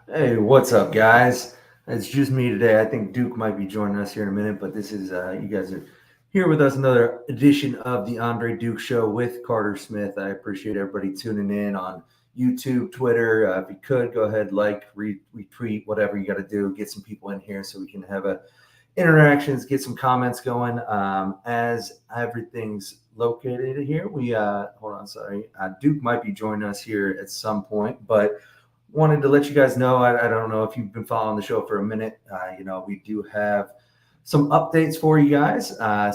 Hey, what's up, guys? It's just me today. I think Duke might be joining us here in a minute, but this is you guys are here with us. Another edition of the Andre Duke Show with Carter Smith. I appreciate everybody tuning in on YouTube, Twitter. If you could go ahead, like, retweet, whatever you got to do, get some people in here so we can have a interactions, get some comments going. As everything's located here, we hold on, sorry, Duke might be joining us here at some point, but wanted to let you guys know. I don't know if you've been following the show for a minute. We do have some updates for you guys.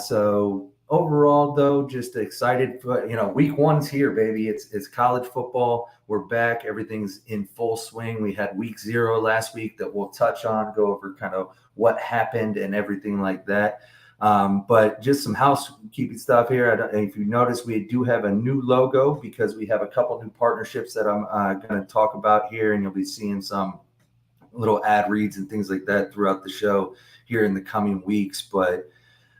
So overall, though, just excited. For, week one's here, baby. It's college football. We're back. Everything's in full swing. We had week 0 last week that we'll touch on, go over kind of what happened and everything like that. But just some housekeeping stuff here. If you notice, we do have a new logo because we have a couple new partnerships that I'm going to talk about here, and you'll be seeing some little ad reads and things like that throughout the show here in the coming weeks. But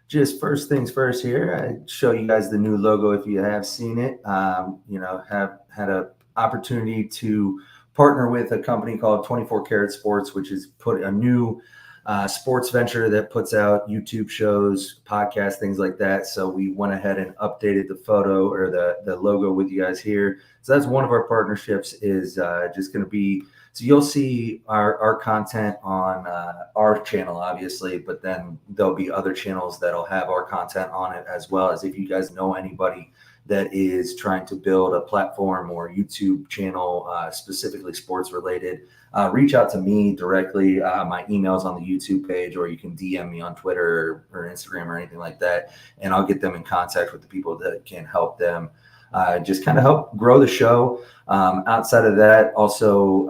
just first things first here, I show you guys the new logo if you have seen it. Have had an opportunity to partner with a company called 24 Karat Sports, which is put a new sports venture that puts out YouTube shows, podcasts, things like that. So we went ahead and updated the photo or the logo with you guys here. So that's one of our partnerships is just going to be, so you'll see our content on our channel, obviously, but then there'll be other channels that'll have our content on it as well. As if you guys know anybody that is trying to build a platform or YouTube channel, specifically sports related, reach out to me directly. My email's on the YouTube page, or you can DM me on Twitter or Instagram or anything like that, and I'll get them in contact with the people that can help them just kind of help grow the show. Outside of that, also,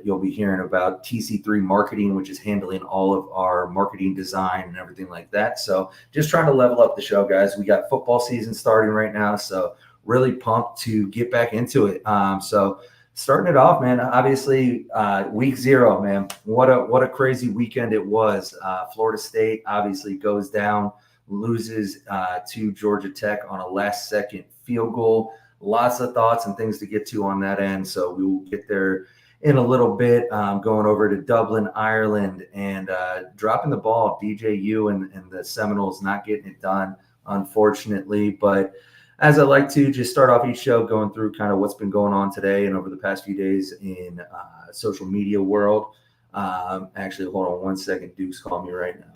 you'll be hearing about TC3 Marketing, which is handling all of our marketing design and everything like that. So just trying to level up the show, guys. We got football season starting right now, so really pumped to get back into it. So starting it off, man, obviously week 0, man, what a crazy weekend it was. Florida State obviously goes down, loses to Georgia Tech on a last second field goal. Lots of thoughts and things to get to on that end. So we will get there in a little bit, going over to Dublin, Ireland, and dropping the ball. DJU and the Seminoles not getting it done, unfortunately. But as I like to just start off each show going through kind of what's been going on today and over the past few days in social media world. Actually, hold on one second. Duke's calling me right now.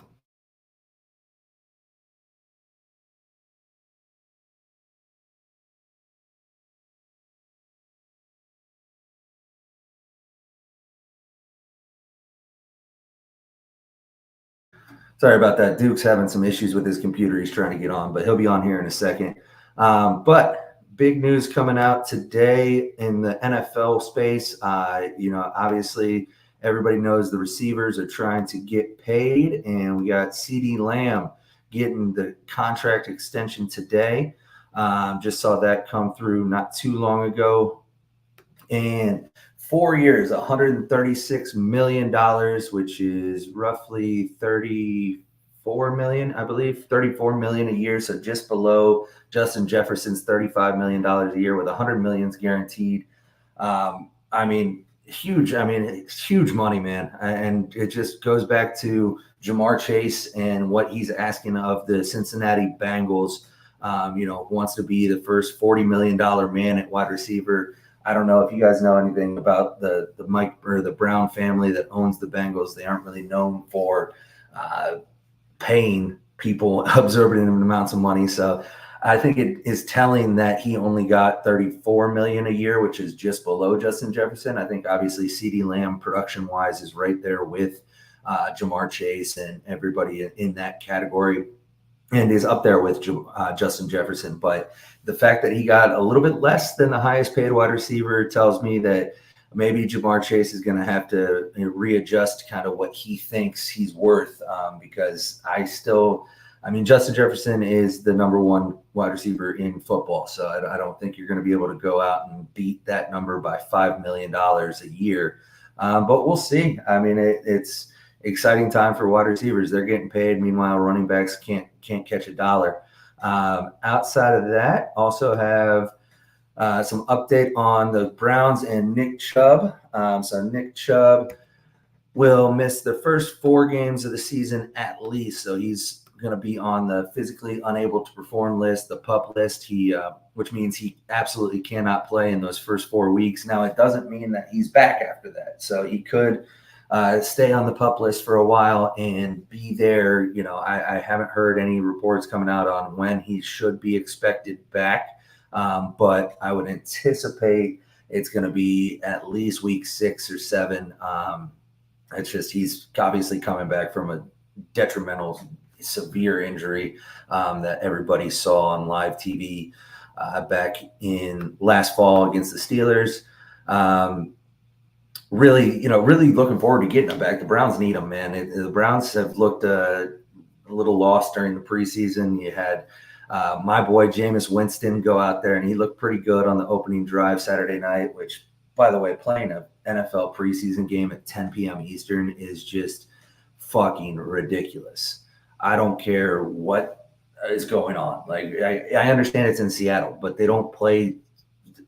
Sorry about that. Duke's having some issues with his computer. He's trying to get on, but he'll be on here in a second. But big news coming out today in the NFL space. Obviously, everybody knows the receivers are trying to get paid, and we got CeeDee Lamb getting the contract extension today. Just saw that come through not too long ago. And 4 years, $136 million, which is roughly 34 million, I believe, 34 million a year. So just below Justin Jefferson's $35 million a year, with 100 millions guaranteed. Huge. It's huge money, man. And it just goes back to Jamar Chase and what he's asking of the Cincinnati Bengals. Wants to be the first $40 million man at wide receiver. I don't know if you guys know anything about the Mike or the Brown family that owns the Bengals. They aren't really known for paying people absorbent amounts of money. So I think it is telling that he only got 34 million a year, which is just below Justin Jefferson. I think obviously CeeDee Lamb production wise is right there with Jamar Chase and everybody in that category, and is up there with Justin Jefferson. But the fact that he got a little bit less than the highest paid wide receiver tells me that maybe Jamar Chase is going to have to readjust kind of what he thinks he's worth, because Justin Jefferson is the number 1 wide receiver in football. So I don't think you're going to be able to go out and beat that number by $5 million a year. But we'll see. It's exciting time for wide receivers. They're getting paid. Meanwhile, running backs can't catch a dollar. Outside of that, also have some update on the Browns and Nick Chubb. So Nick Chubb will miss the first 4 games of the season at least. So he's going to be on the physically unable to perform list, the PUP list. Which means he absolutely cannot play in those first 4 weeks. Now, it doesn't mean that he's back after that. So he could stay on the PUP list for a while and be there. I haven't heard any reports coming out on when he should be expected back, but I would anticipate it's going to be at least week 6 or 7. It's just he's obviously coming back from a detrimental, severe injury that everybody saw on live TV back in last fall against the Steelers. Really looking forward to getting him back. The Browns need him, man. The Browns have looked a little lost during the preseason. You had my boy Jameis Winston go out there, and he looked pretty good on the opening drive Saturday night, which, by the way, playing an NFL preseason game at 10 p.m. Eastern is just fucking ridiculous. I don't care what is going on. Like, I understand it's in Seattle, but they don't play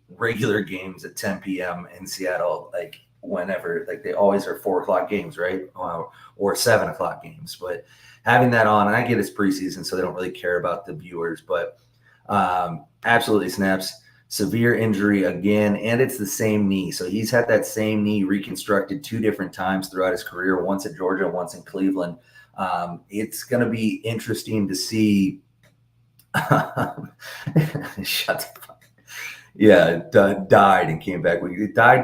regular games at 10 p.m. in Seattle, like whenever. Like, they always are 4 o'clock games, right? Or 7 o'clock games. But having that on, and I get it's preseason, so they don't really care about the viewers, but absolutely snaps. Severe injury again, and it's the same knee. So he's had that same knee reconstructed 2 different times throughout his career, once at Georgia, once in Cleveland. It's going to be interesting to see. Shut the fuck. Yeah, died and came back.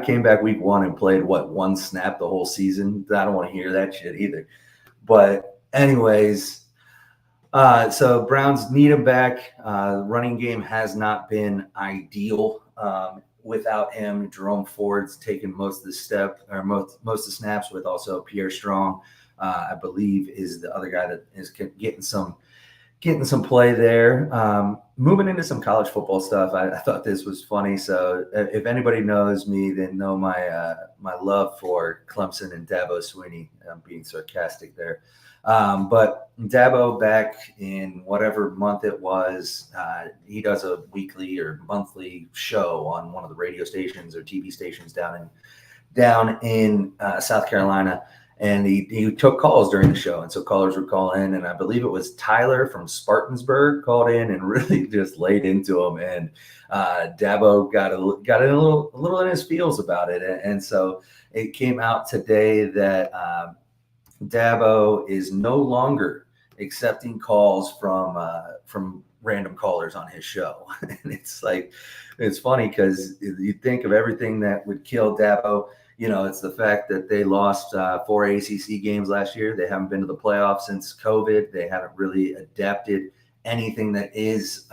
Came back week 1 and played, 1 snap the whole season? I don't want to hear that shit either. But anyways, so Browns need him back. Running game has not been ideal without him. Jerome Ford's taken most of the snaps, with also Pierre Strong, I believe, is the other guy that is getting some play there. Moving into some college football stuff, I thought this was funny. So if anybody knows me, they know my love for Clemson and Dabo Swinney. I'm being sarcastic there. But Dabo, back in whatever month it was, he does a weekly or monthly show on one of the radio stations or TV stations down in South Carolina. And he took calls during the show. And so callers would call in, and I believe it was Tyler from Spartansburg called in and really just laid into him. And Dabo got a little in his feels about it. And so it came out today that Dabo is no longer accepting calls from random callers on his show. And it's funny because you think of everything that would kill Dabo. It's the fact that they lost 4 ACC games last year. They haven't been to the playoffs since COVID. They haven't really adapted anything that is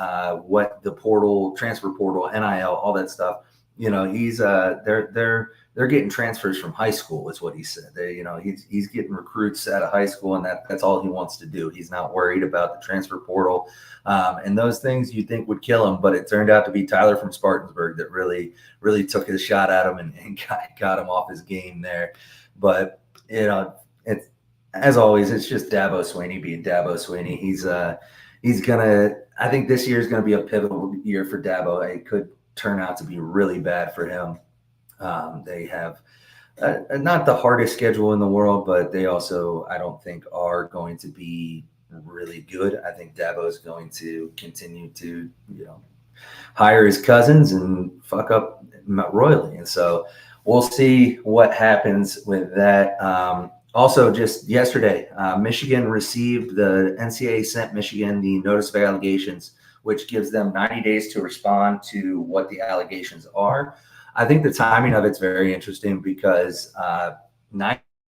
what the portal, transfer portal, NIL, all that stuff. They're getting transfers from high school, is what he said. He's getting recruits out of high school, and that's all he wants to do. He's not worried about the transfer portal and those things you think would kill him. But it turned out to be Tyler from Spartansburg that really took his shot at him and got him off his game there. But it's, as always, it's just Dabo Swinney being Dabo Swinney. He's gonna. I think this year is going to be a pivotal year for Dabo. It could turn out to be really bad for him. They have not the hardest schedule in the world, but they also, I don't think, are going to be really good. I think Dabo is going to continue to, hire his cousins and fuck up royally. And so we'll see what happens with that. Also, just yesterday, Michigan received, the NCAA sent Michigan the notice of allegations, which gives them 90 days to respond to what the allegations are. I think the timing of it's very interesting because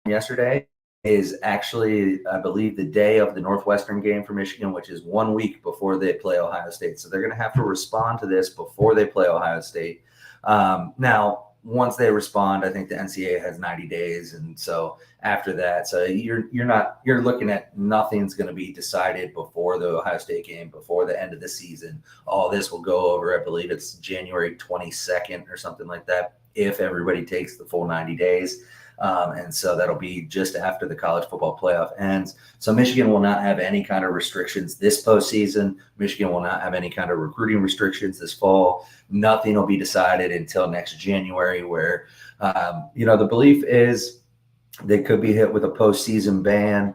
yesterday is actually, I believe, the day of the Northwestern game for Michigan, which is 1 week before they play Ohio State. So they're going to have to respond to this before they play Ohio State. Now, once they respond, I think the NCAA has 90 days. And so after that, so you're looking at nothing's going to be decided before the Ohio State game, before the end of the season. All this will go over, I believe it's January 22nd or something like that, if everybody takes the full 90 days. And so that'll be just after the college football playoff ends. So Michigan will not have any kind of restrictions this postseason. Michigan will not have any kind of recruiting restrictions this fall. Nothing will be decided until next January, where, the belief is They could be hit with a postseason ban,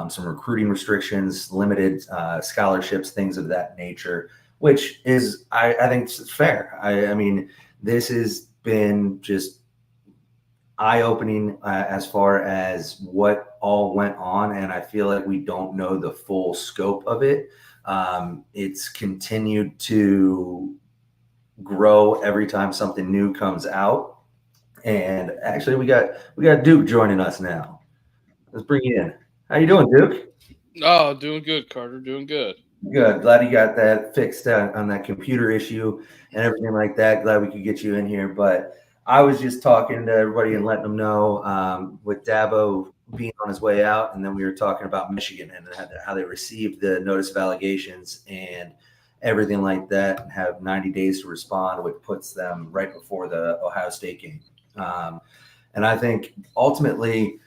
some recruiting restrictions, limited scholarships, things of that nature, which is, I think, it's fair. I mean, this has been just eye-opening as far as what all went on, and I feel like we don't know the full scope of it. It's continued to grow every time something new comes out. And actually, we got Duke joining us now. Let's bring you in. How you doing, Duke? Oh, doing good, Carter. Doing good. Good. Glad you got that fixed on that computer issue and everything like that. Glad we could get you in here. But I was just talking to everybody and letting them know with Dabo being on his way out, and then we were talking about Michigan and how they received the notice of allegations and everything like that, and have 90 days to respond, which puts them right before the Ohio State game. And I think ultimately,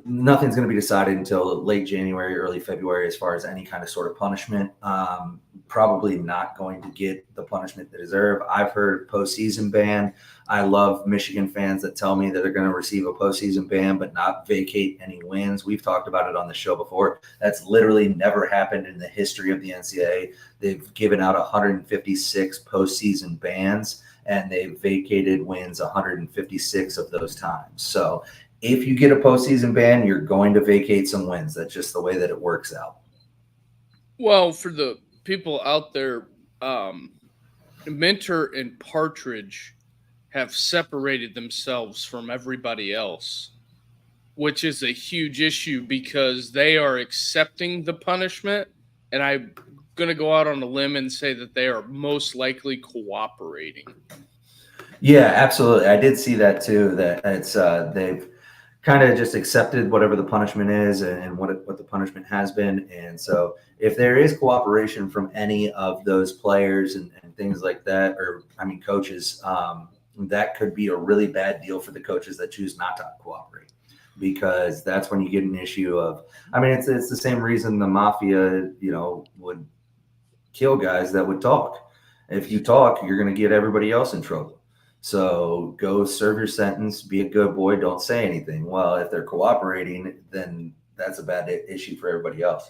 nothing's going to be decided until late January, early February, as far as any kind of sort of punishment. Probably not going to get the punishment they deserve. I've heard postseason ban. I love Michigan fans that tell me that they're going to receive a postseason ban but not vacate any wins. We've talked about it on the show before. That's literally never happened in the history of the NCAA. They've given out 156 postseason bans, and they've vacated wins 156 of those times. So if you get a postseason ban, you're going to vacate some wins. That's just the way that it works out. Well, for the people out there, Mentor and Partridge have separated themselves from everybody else, which is a huge issue because they are accepting the punishment. And I'm going to go out on a limb and say that they are most likely cooperating. Yeah, absolutely. I did see that too. That it's they've kind of just accepted whatever the punishment is and what the punishment has been. And so if there is cooperation from any of those players and things like that, or I mean coaches, that could be a really bad deal for the coaches that choose not to cooperate, because that's when you get an issue of, I mean, it's the same reason the mafia, would kill guys that would talk. If you talk, you're going to get everybody else in trouble. So go serve your sentence, be a good boy, don't say anything. Well, if they're cooperating, then that's a bad issue for everybody else.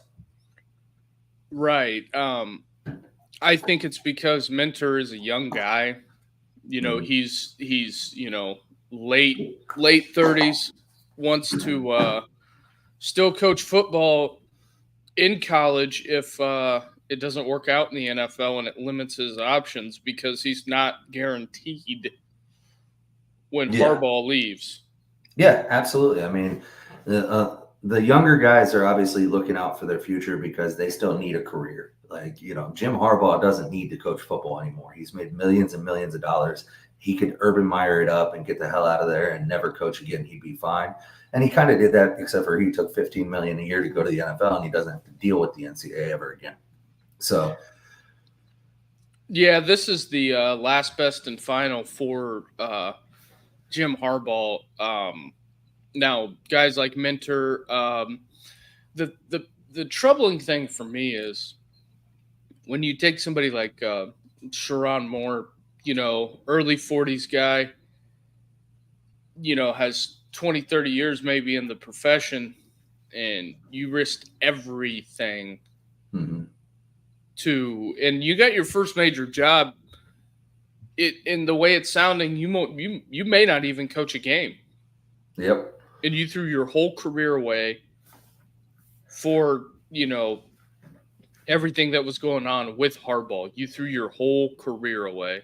Right. I think it's because Mentor is a young guy. He's late 30s, wants to still coach football in college if it doesn't work out in the NFL, and it limits his options because he's not guaranteed when Yeah. Harbaugh leaves. Yeah, absolutely. I mean, the younger guys are obviously looking out for their future because they still need a career. Like, Jim Harbaugh doesn't need to coach football anymore. He's made millions and millions of dollars. He could Urban Meyer it up and get the hell out of there and never coach again. He'd be fine. And he kind of did that, except for he took $15 million a year to go to the NFL, and he doesn't have to deal with the NCAA ever again. So, yeah, this is the last, best, and final for Jim Harbaugh. Now, guys like Mentor, the troubling thing for me is when you take somebody like Sharon Moore, early 40s guy, has 20, 30 years maybe in the profession, and you risked everything mm-hmm. and you got your first major job. In the way it's sounding, you may not even coach a game. Yep. And you threw your whole career away for, everything that was going on with Harbaugh. You threw your whole career away.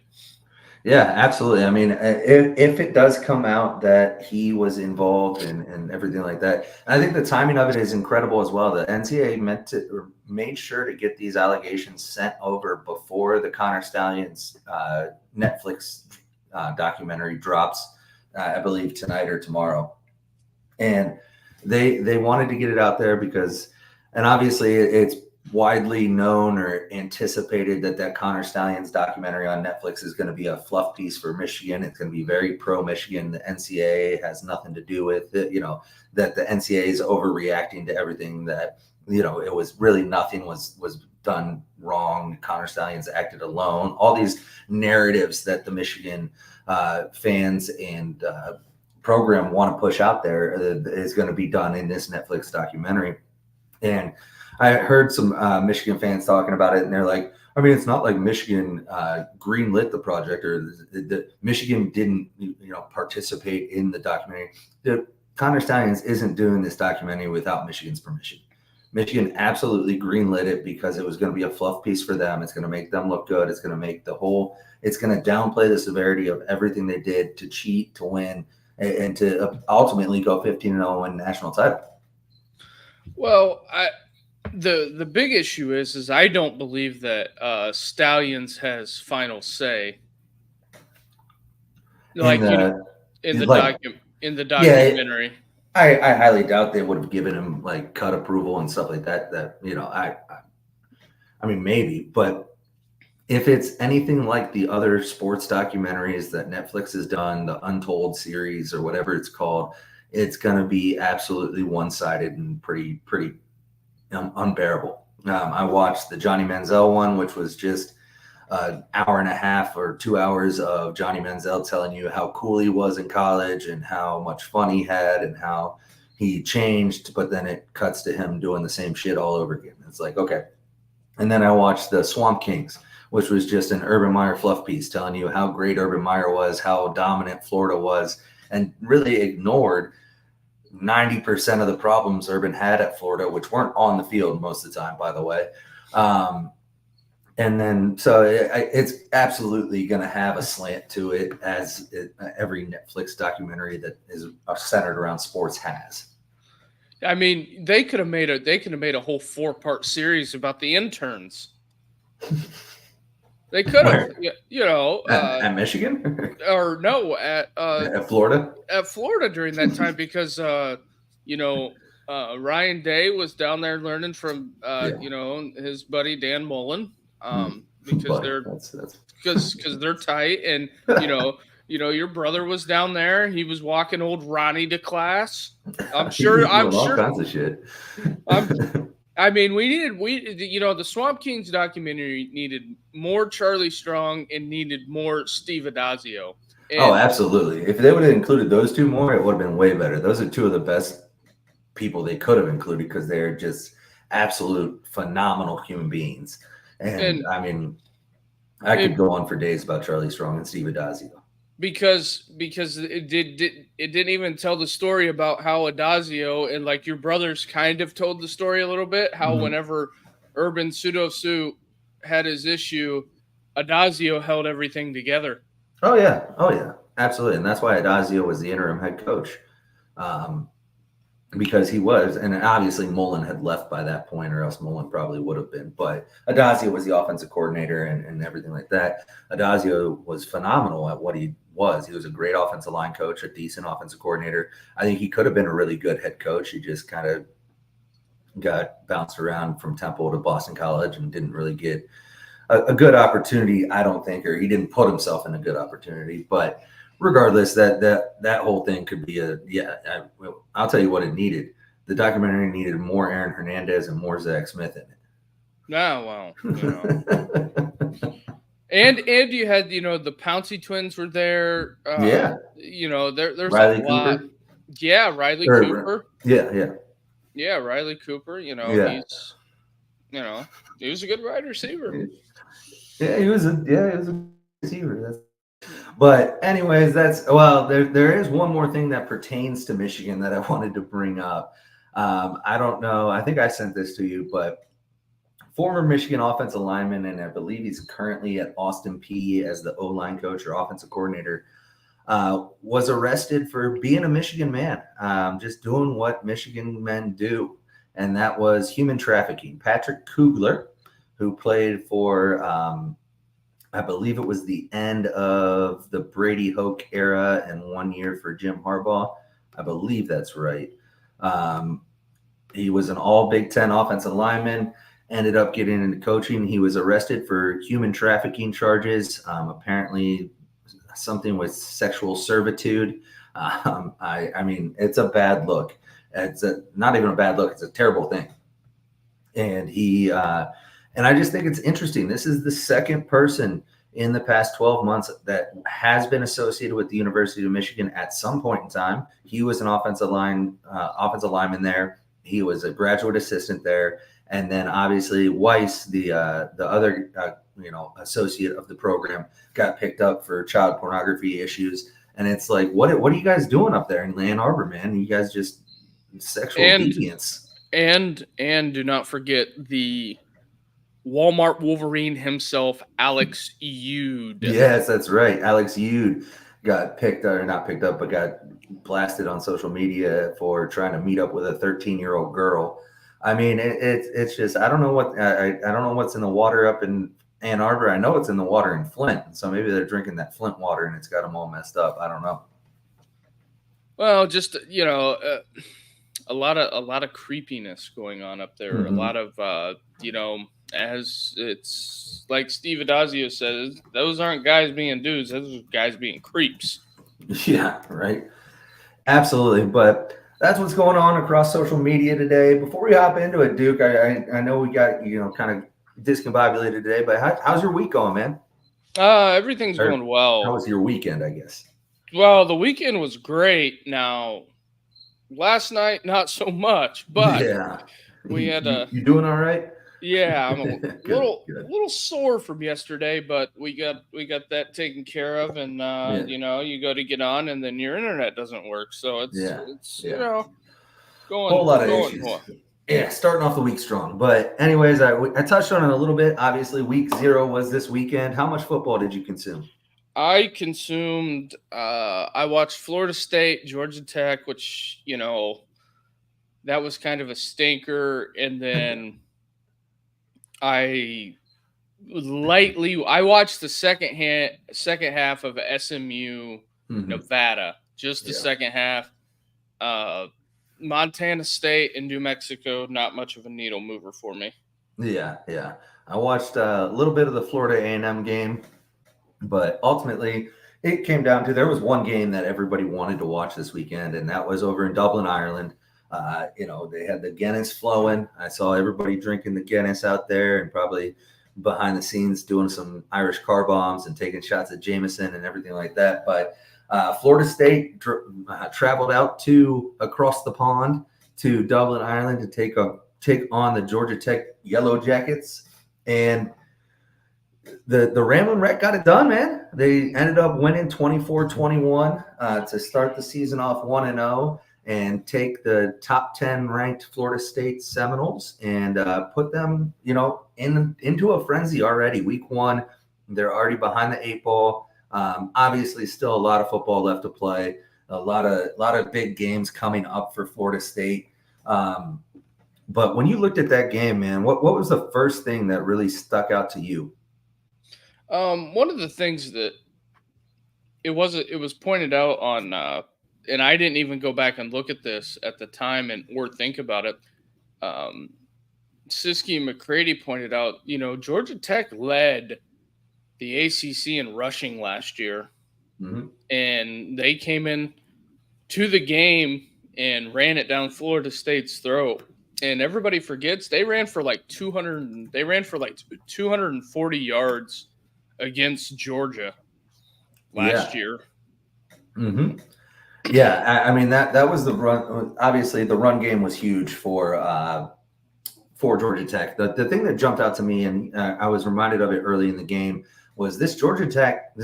Yeah, absolutely. I mean, if it does come out that he was involved and everything like that, I think the timing of it is incredible as well. The NCAA made sure to get these allegations sent over before the Connor Stallions Netflix documentary drops, I believe tonight or tomorrow. And they wanted to get it out there because, and obviously it's widely known or anticipated that Connor Stallions documentary on Netflix is going to be a fluff piece for Michigan. It's going to be very pro-Michigan. The NCAA has nothing to do with it, that the NCAA is overreacting to everything, that, it was really nothing was done wrong. Connor Stallions acted alone. All these narratives that the Michigan fans and program want to push out there is going to be done in this Netflix documentary. And I heard some Michigan fans talking about it, and they're like, I mean, it's not like Michigan greenlit the project, or the Michigan didn't, participate in the documentary. The Connor Stallions isn't doing this documentary without Michigan's permission. Michigan absolutely greenlit it because it was going to be a fluff piece for them. It's going to make them look good. It's going to make it's going to downplay the severity of everything they did to cheat, to win, and to ultimately go 15-0 and win national title. Well, the big issue is I don't believe that Stallions has final say. Like in the documentary. Yeah, I highly doubt they would have given him like cut approval and stuff like that. I mean, maybe, but if it's anything like the other sports documentaries that Netflix has done, the Untold series or whatever it's called, it's going to be absolutely one-sided and pretty unbearable. I watched the Johnny Manziel one, which was just an hour and a half or 2 hours of Johnny Manziel telling you how cool he was in college and how much fun he had and how he changed, but then it cuts to him doing the same shit all over again. It's like, okay. And then I watched the Swamp Kings, which was just an Urban Meyer fluff piece telling you how great Urban Meyer was, how dominant Florida was, and really ignored 90% of the problems Urban had at Florida, which weren't on the field most of the time, by the way. And then, so it's absolutely going to have a slant to it, as every Netflix documentary that is centered around sports has. I mean, they could have made a whole 4-part series about the interns. They could have, at Michigan, or no, at Florida. At Florida during that time, because Ryan Day was down there learning from his buddy Dan Mullen, because they're tight, and your brother was down there. He was walking old Ronnie to class. I'm sure. All kinds of shit. I mean, the Swamp Kings documentary needed more Charlie Strong and needed more Steve Addazio. Oh, absolutely. If they would have included those two more, it would have been way better. Those are two of the best people they could have included because they're just absolute phenomenal human beings. And I mean, I could go on for days about Charlie Strong and Steve Addazio. Because it didn't even tell the story about how Addazio and like your brothers kind of told the story a little bit, how whenever Urban Pseudo-Sue had his issue, Addazio held everything together. Oh yeah, absolutely. And that's why Addazio was the interim head coach, because he was, and obviously Mullen had left by that point, or else Mullen probably would have been. But Addazio was the offensive coordinator and everything like that. Addazio was phenomenal at what he was. He was a great offensive line coach, a decent offensive coordinator. I think he could have been a really good head coach. He just kind of got bounced around from Temple to Boston College and didn't really get a good opportunity, I don't think, or he didn't put himself in a good opportunity. But regardless, that whole thing could be I'll tell you what it needed. The documentary needed more Aaron Hernandez and more Zach Smith in it. Oh, well, and you had, the Pouncey twins were there. There's Riley a lot. Cooper. Yeah, Riley Cooper. Yeah, Riley Cooper. He was a good wide receiver. Yeah, he was a receiver. But anyways, there is one more thing that pertains to Michigan that I wanted to bring up. I don't know. I think I sent this to you, but former Michigan offensive lineman, and I believe he's currently at Austin Peay as the O-line coach or offensive coordinator, was arrested for being a Michigan man, just doing what Michigan men do, and that was human trafficking. Patrick Kugler, who played for I believe it was the end of the Brady Hoke era and 1 year for Jim Harbaugh. I believe that's right. He was an all Big Ten offensive lineman, ended up getting into coaching. He was arrested for human trafficking charges, apparently something with sexual servitude. I mean, it's a bad look. It's not even a bad look. It's a terrible thing. And and I just think it's interesting. This is the second person in the past 12 months that has been associated with the University of Michigan at some point in time. He was an offensive lineman there. He was a graduate assistant there. And then obviously Weiss, the other associate of the program, got picked up for child pornography issues. And it's like, what are you guys doing up there in Ann Arbor, man? You guys just sexual deviance. And do not forget the Walmart Wolverine himself, Alex Ude. Yes, that's right. Alex Ude got not picked up, but got blasted on social media for trying to meet up with a 13-year-old girl. I mean, it's just I don't know what's in the water up in Ann Arbor. I know it's in the water in Flint, so maybe they're drinking that Flint water and it's got them all messed up. I don't know. Well, just a lot of creepiness going on up there. Mm-hmm. A lot of as it's like Steve Adazio says, those aren't guys being dudes; those are guys being creeps. Yeah, right. Absolutely, but that's what's going on across social media today. Before we hop into it, Duke, I know we got kind of discombobulated today, but how's your week going, man? Everything's going well. How was your weekend, I guess? Well, the weekend was great. Now, last night not so much, but yeah, we had you doing all right? Yeah, I'm a little sore from yesterday, but we got that taken care of, and you go to get on, and then your internet doesn't work, so it's going whole lot of issues. Yeah, starting off the week strong. But anyways, I touched on it a little bit. Obviously, week 0 was this weekend. How much football did you consume? I consumed. I watched Florida State, Georgia Tech, which that was kind of a stinker, and then. I watched the second half of SMU Nevada, just the second half. Montana State and New Mexico, not much of a needle mover for me. Yeah. I watched a little bit of the Florida A&M game, but ultimately it came down to there was one game that everybody wanted to watch this weekend, and that was over in Dublin, Ireland. They had the Guinness flowing. I saw everybody drinking the Guinness out there and probably behind the scenes doing some Irish car bombs and taking shots at Jameson and everything like that. But Florida State traveled out across the pond to Dublin, Ireland to take on the Georgia Tech Yellow Jackets. And the Ramblin' Wreck got it done, man. They ended up winning 24-21 to start the season off 1-0. And take the top 10 ranked Florida State Seminoles and put them, into a frenzy already. Week 1, they're already behind the 8 ball. Obviously, still a lot of football left to play. A lot of big games coming up for Florida State. But when you looked at that game, man, what was the first thing that really stuck out to you? One of the things that it was pointed out on. And I didn't even go back and look at this at the time or think about it. Siski and McCready pointed out, Georgia Tech led the ACC in rushing last year. Mm-hmm. And they came in to the game and ran it down Florida State's throat. And everybody forgets they ran for like 240 yards against Georgia last year. Mm-hmm. Yeah, I mean that was the run. Obviously, the run game was huge for Georgia Tech. The thing that jumped out to me, and I was reminded of it early in the game, was this Georgia Tech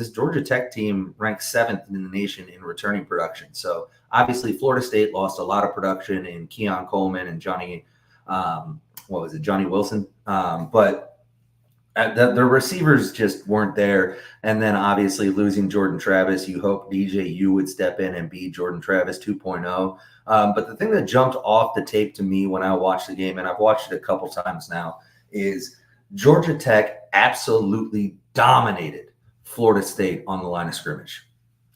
team ranked 7th in the nation in returning production. So obviously, Florida State lost a lot of production in Keon Coleman and Johnny Wilson, but. The receivers just weren't there. And then obviously losing Jordan Travis, you hope DJU would step in and be Jordan Travis 2.0. But the thing that jumped off the tape to me when I watched the game, and I've watched it a couple times now, is Georgia Tech absolutely dominated Florida State on the line of scrimmage.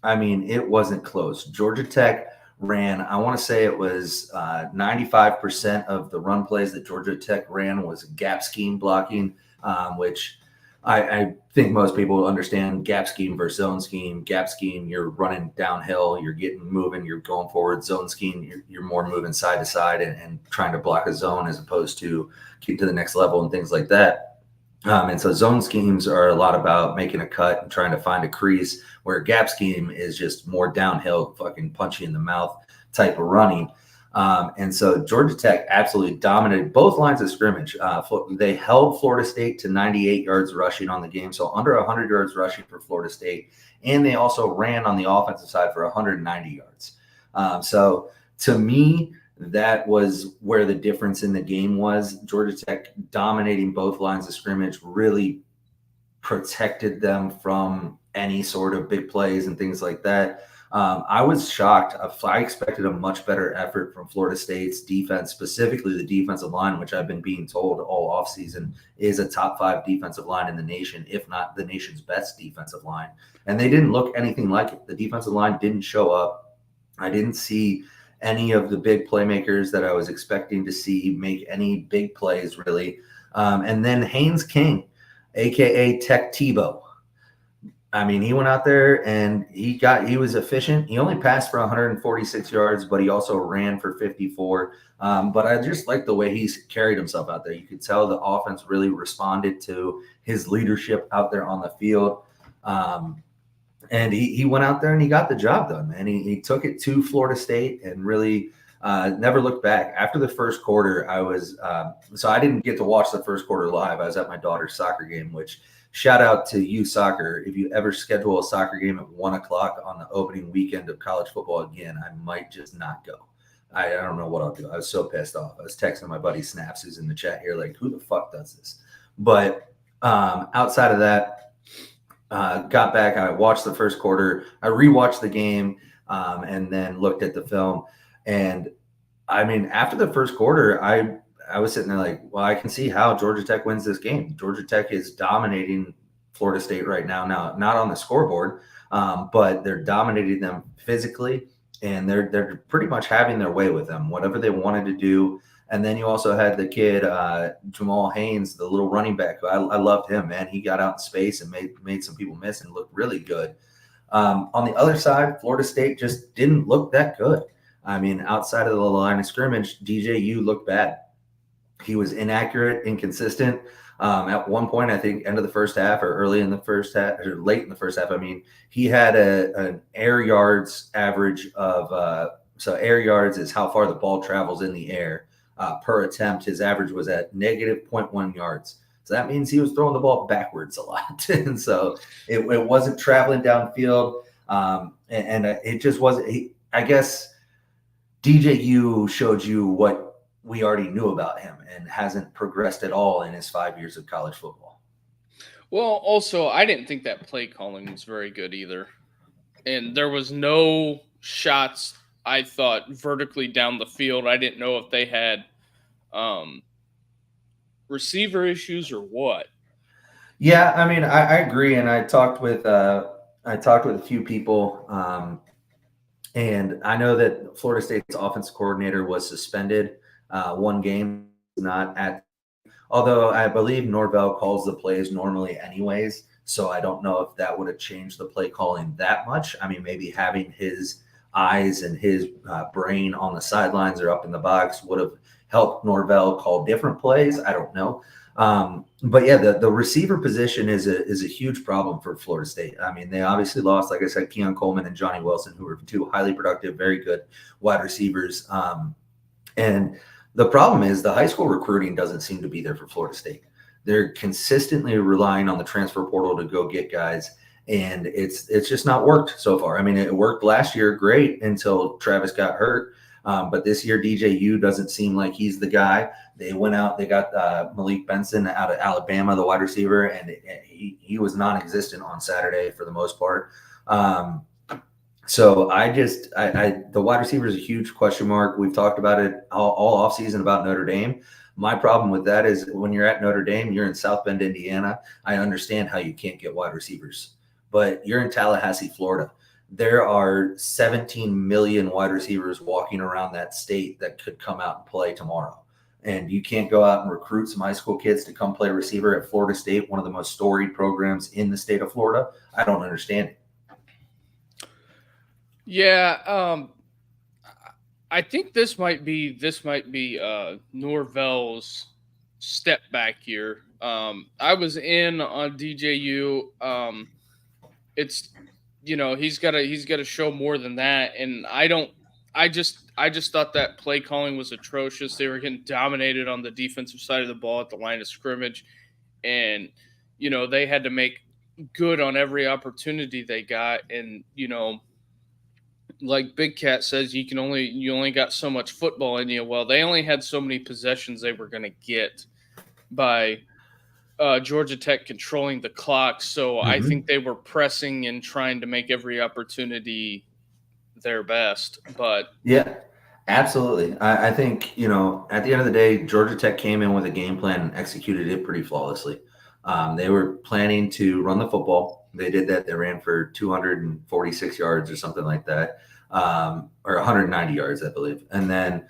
I mean, it wasn't close. Georgia Tech ran, I want to say it was 95% of the run plays that Georgia Tech ran was gap scheme blocking. Which I think most people understand gap scheme versus zone scheme. Gap scheme, you're running downhill, you're moving, you're going forward. Zone scheme, you're more moving side to side and trying to block a zone as opposed to keep to the next level and things like that. And so zone schemes are a lot about making a cut and trying to find a crease, where a gap scheme is just more downhill, fucking punch you in the mouth type of running. And so Georgia Tech absolutely dominated both lines of scrimmage. They held Florida State to 98 yards rushing on the game, so under 100 yards rushing for Florida State. And they also ran on the offensive side for 190 yards. So to me, that was where the difference in the game was. Georgia Tech dominating both lines of scrimmage really protected them from any sort of big plays and things like that. I was shocked. I expected a much better effort from Florida State's defense, specifically the defensive line, which I've been being told all offseason is a top 5 defensive line in the nation, if not the nation's best defensive line. And they didn't look anything like it. The defensive line didn't show up. I didn't see any of the big playmakers that I was expecting to see make any big plays, really. And then Haynes King, aka Tech Tebow. I mean, he went out there and he was efficient. He only passed for 146 yards, but he also ran for 54. But I just like the way he's carried himself out there. You could tell the offense really responded to his leadership out there on the field. And he went out there and he got the job done, man. He took it to Florida State and really never looked back. After the first quarter, I was so I didn't get to watch the first quarter live. I was at my daughter's soccer game, which shout out to you soccer. If you ever schedule a soccer game at 1:00 on the opening weekend of college football again, I might just not go. I don't know what I'll do. I was so pissed off. I was texting my buddy Snaps, who's in the chat here, like, who the fuck does this? But outside of that, got back. I watched the first quarter. I rewatched the game and then looked at the film. And I mean, after the first quarter, I was sitting there like, well, I can see how Georgia Tech wins this game. Georgia Tech is dominating Florida State right now. Now, not on the scoreboard, but they're dominating them physically, and they're pretty much having their way with them, whatever they wanted to do. And then you also had the kid, Jamal Haynes, the little running back. I loved him, man. He got out in space and made some people miss and looked really good. On the other side, Florida State just didn't look that good. I mean, outside of the line of scrimmage, DJU looked bad. He was inaccurate, inconsistent. At one point, I think end of the first half or early in the first half or late in the first half, I mean, he had an air yards average of so air yards is how far the ball travels in the air. Per attempt, his average was at negative 0.1 yards. So that means he was throwing the ball backwards a lot. And so it wasn't traveling downfield. And it just wasn't. I guess DJU showed you what we already knew about him and hasn't progressed at all in his 5 years of college football. Well, also, I didn't think that play calling was very good either. And there was no shots, I thought, vertically down the field. I didn't know if they had receiver issues or what. Yeah, I mean, I agree, and I talked with a few people, and I know that Florida State's offensive coordinator was suspended one game, not at. Although I believe Norvell calls the plays normally, anyways, so I don't know if that would have changed the play calling that much. I mean, maybe having his eyes and his brain on the sidelines or up in the box would have helped Norvell call different plays. I don't know. But yeah, the receiver position is a huge problem for Florida State. I mean, they obviously lost, like I said, Keon Coleman and Johnny Wilson, who were two highly productive, very good wide receivers. And the problem is the high school recruiting doesn't seem to be there for Florida State. They're consistently relying on the transfer portal to go get guys, and it's just not worked so far. I mean, it worked last year great until Travis got hurt. But this year, DJU doesn't seem like he's the guy. They went out, they got Malik Benson out of Alabama, the wide receiver, and he was non-existent on Saturday for the most part. So the wide receiver is a huge question mark. We've talked about it all offseason about Notre Dame. My problem with that is when you're at Notre Dame, you're in South Bend, Indiana. I understand how you can't get wide receivers, but you're in Tallahassee, Florida. There are 17 million wide receivers walking around that state that could come out and play tomorrow. And you can't go out and recruit some high school kids to come play receiver at Florida State, one of the most storied programs in the state of Florida. I don't understand it. Yeah, I think this might be Norvell's step back here. I was in on DJU. It's he's got to show more than that, and I just thought that play calling was atrocious. They were getting dominated on the defensive side of the ball at the line of scrimmage, and they had to make good on every opportunity they got, and like Big Cat says, you only got so much football in you. Well, they only had so many possessions they were going to get by Georgia Tech controlling the clock. So I think they were pressing and trying to make every opportunity their best. But Yeah, absolutely. I think, at the end of the day, Georgia Tech came in with a game plan and executed it pretty flawlessly. They were planning to run the football. They did that. They ran for 246 yards or something like that, or 190 yards, I believe. And then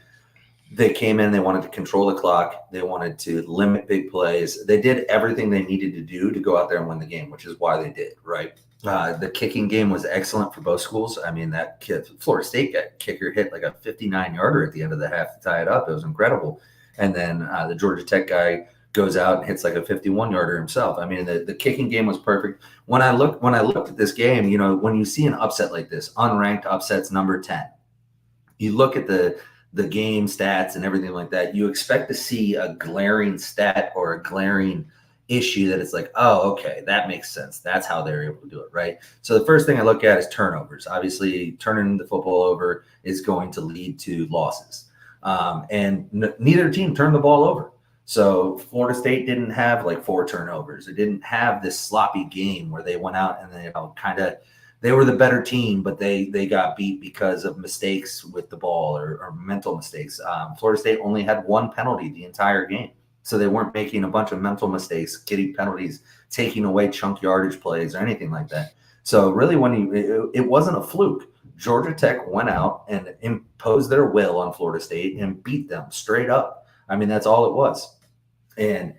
they came in, they wanted to control the clock. They wanted to limit big plays. They did everything they needed to do to go out there and win the game, which is why they did, right? The kicking game was excellent for both schools. I mean, that kid, Florida State kicker hit like a 59-yarder at the end of the half to tie it up. It was incredible. And then the Georgia Tech guy goes out and hits like a 51-yarder himself. I mean, the kicking game was perfect. When I looked at this game, when you see an upset like this, unranked upsets number 10, you look at the game stats and everything like that, you expect to see a glaring stat or a glaring issue that it's like, oh, okay, that makes sense. That's how they're able to do it, right? So the first thing I look at is turnovers. Obviously, turning the football over is going to lead to losses. And neither team turned the ball over. So Florida State didn't have like 4 turnovers. It didn't have this sloppy game where they went out and they they were the better team, but they got beat because of mistakes with the ball or mental mistakes. Florida State only had 1 penalty the entire game. So they weren't making a bunch of mental mistakes, getting penalties, taking away chunk yardage plays or anything like that. So really it wasn't a fluke. Georgia Tech went out and imposed their will on Florida State and beat them straight up. I mean, that's all it was. And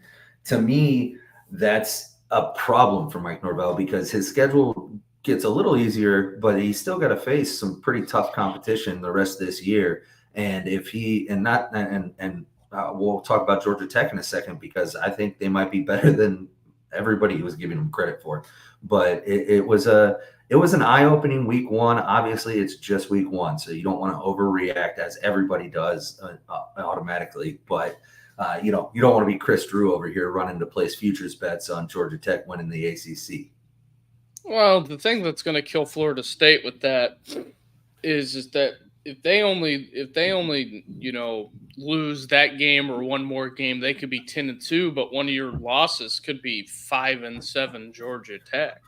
to me, that's a problem for Mike Norvell because his schedule gets a little easier, but he's still got to face some pretty tough competition the rest of this year. And we'll talk about Georgia Tech in a second because I think they might be better than everybody was giving them credit for. But it was an eye-opening week 1. Obviously, it's just week 1, so you don't want to overreact as everybody does automatically. But you don't want to be Chris Drew over here running to place futures bets on Georgia Tech winning the ACC. Well, the thing that's going to kill Florida State with that is that if they only lose that game or one more game, they could be 10-2, but one of your losses could be 5-7 Georgia Tech.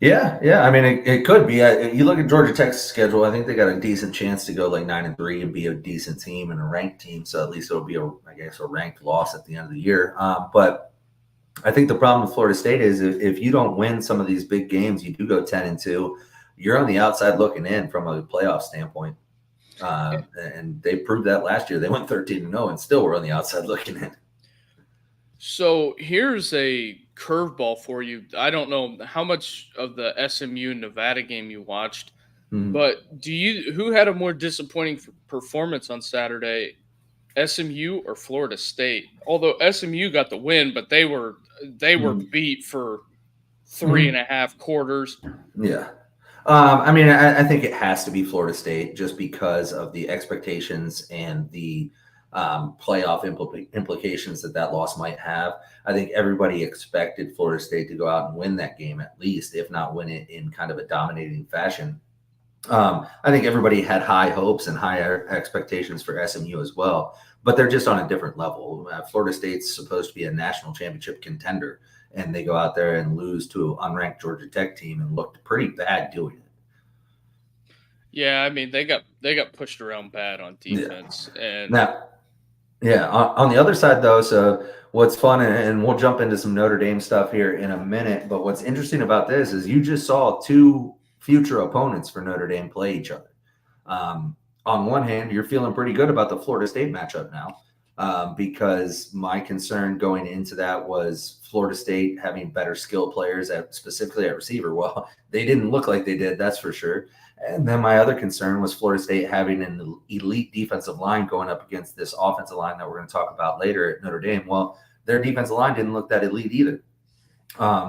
Yeah. I mean, it could be. You look at Georgia Tech's schedule. I think they got a decent chance to go like 9-3 and be a decent team and a ranked team. So at least it'll be a ranked loss at the end of the year. But I think the problem with Florida State is if you don't win some of these big games, you do go 10-2. You're on the outside looking in from a playoff standpoint. And they proved that last year. They went 13-0 and still were on the outside looking in. So here's a curveball for you. I don't know how much of the SMU Nevada game you watched, but who had a more disappointing performance on Saturday, SMU or Florida State? Although SMU got the win, but they were beat for 3.5 quarters. Yeah. I mean, I think it has to be Florida State just because of the expectations and the playoff implications that loss might have. I think everybody expected Florida State to go out and win that game at least, if not win it in kind of a dominating fashion. I think everybody had high hopes and higher expectations for SMU as well, but they're just on a different level. Florida State's supposed to be a national championship contender, and they go out there and lose to an unranked Georgia Tech team and looked pretty bad doing it. Yeah, I mean they got pushed around bad on defense. Yeah. And now, on the other side though, so what's fun, and we'll jump into some Notre Dame stuff here in a minute, but what's interesting about this is you just saw 2 future opponents for Notre Dame play each other. On one hand, you're feeling pretty good about the Florida State matchup now because my concern going into that was Florida State having better skill players specifically at receiver. Well, they didn't look like they did, that's for sure. And then my other concern was Florida State having an elite defensive line going up against this offensive line that we're going to talk about later at Notre Dame. Well, their defensive line didn't look that elite either.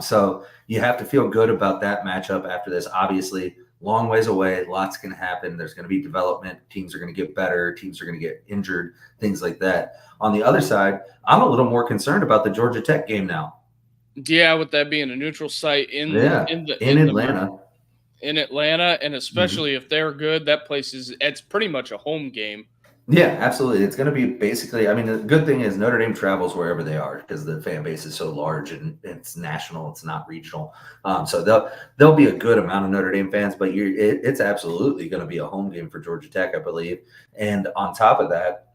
So you have to feel good about that matchup after this. Obviously, long ways away, lots can happen. There's going to be development. Teams are going to get better. Teams are going to get injured, things like that. On the other side, I'm a little more concerned about the Georgia Tech game now. Yeah, with that being a neutral site in Atlanta. In Atlanta, and especially if they're good, that place it's pretty much a home game. Yeah, absolutely. It's going to be basically, I mean, the good thing is Notre Dame travels wherever they are because the fan base is so large and it's national, it's not regional. So there'll be a good amount of Notre Dame fans, but it's absolutely going to be a home game for Georgia Tech, I believe. And on top of that,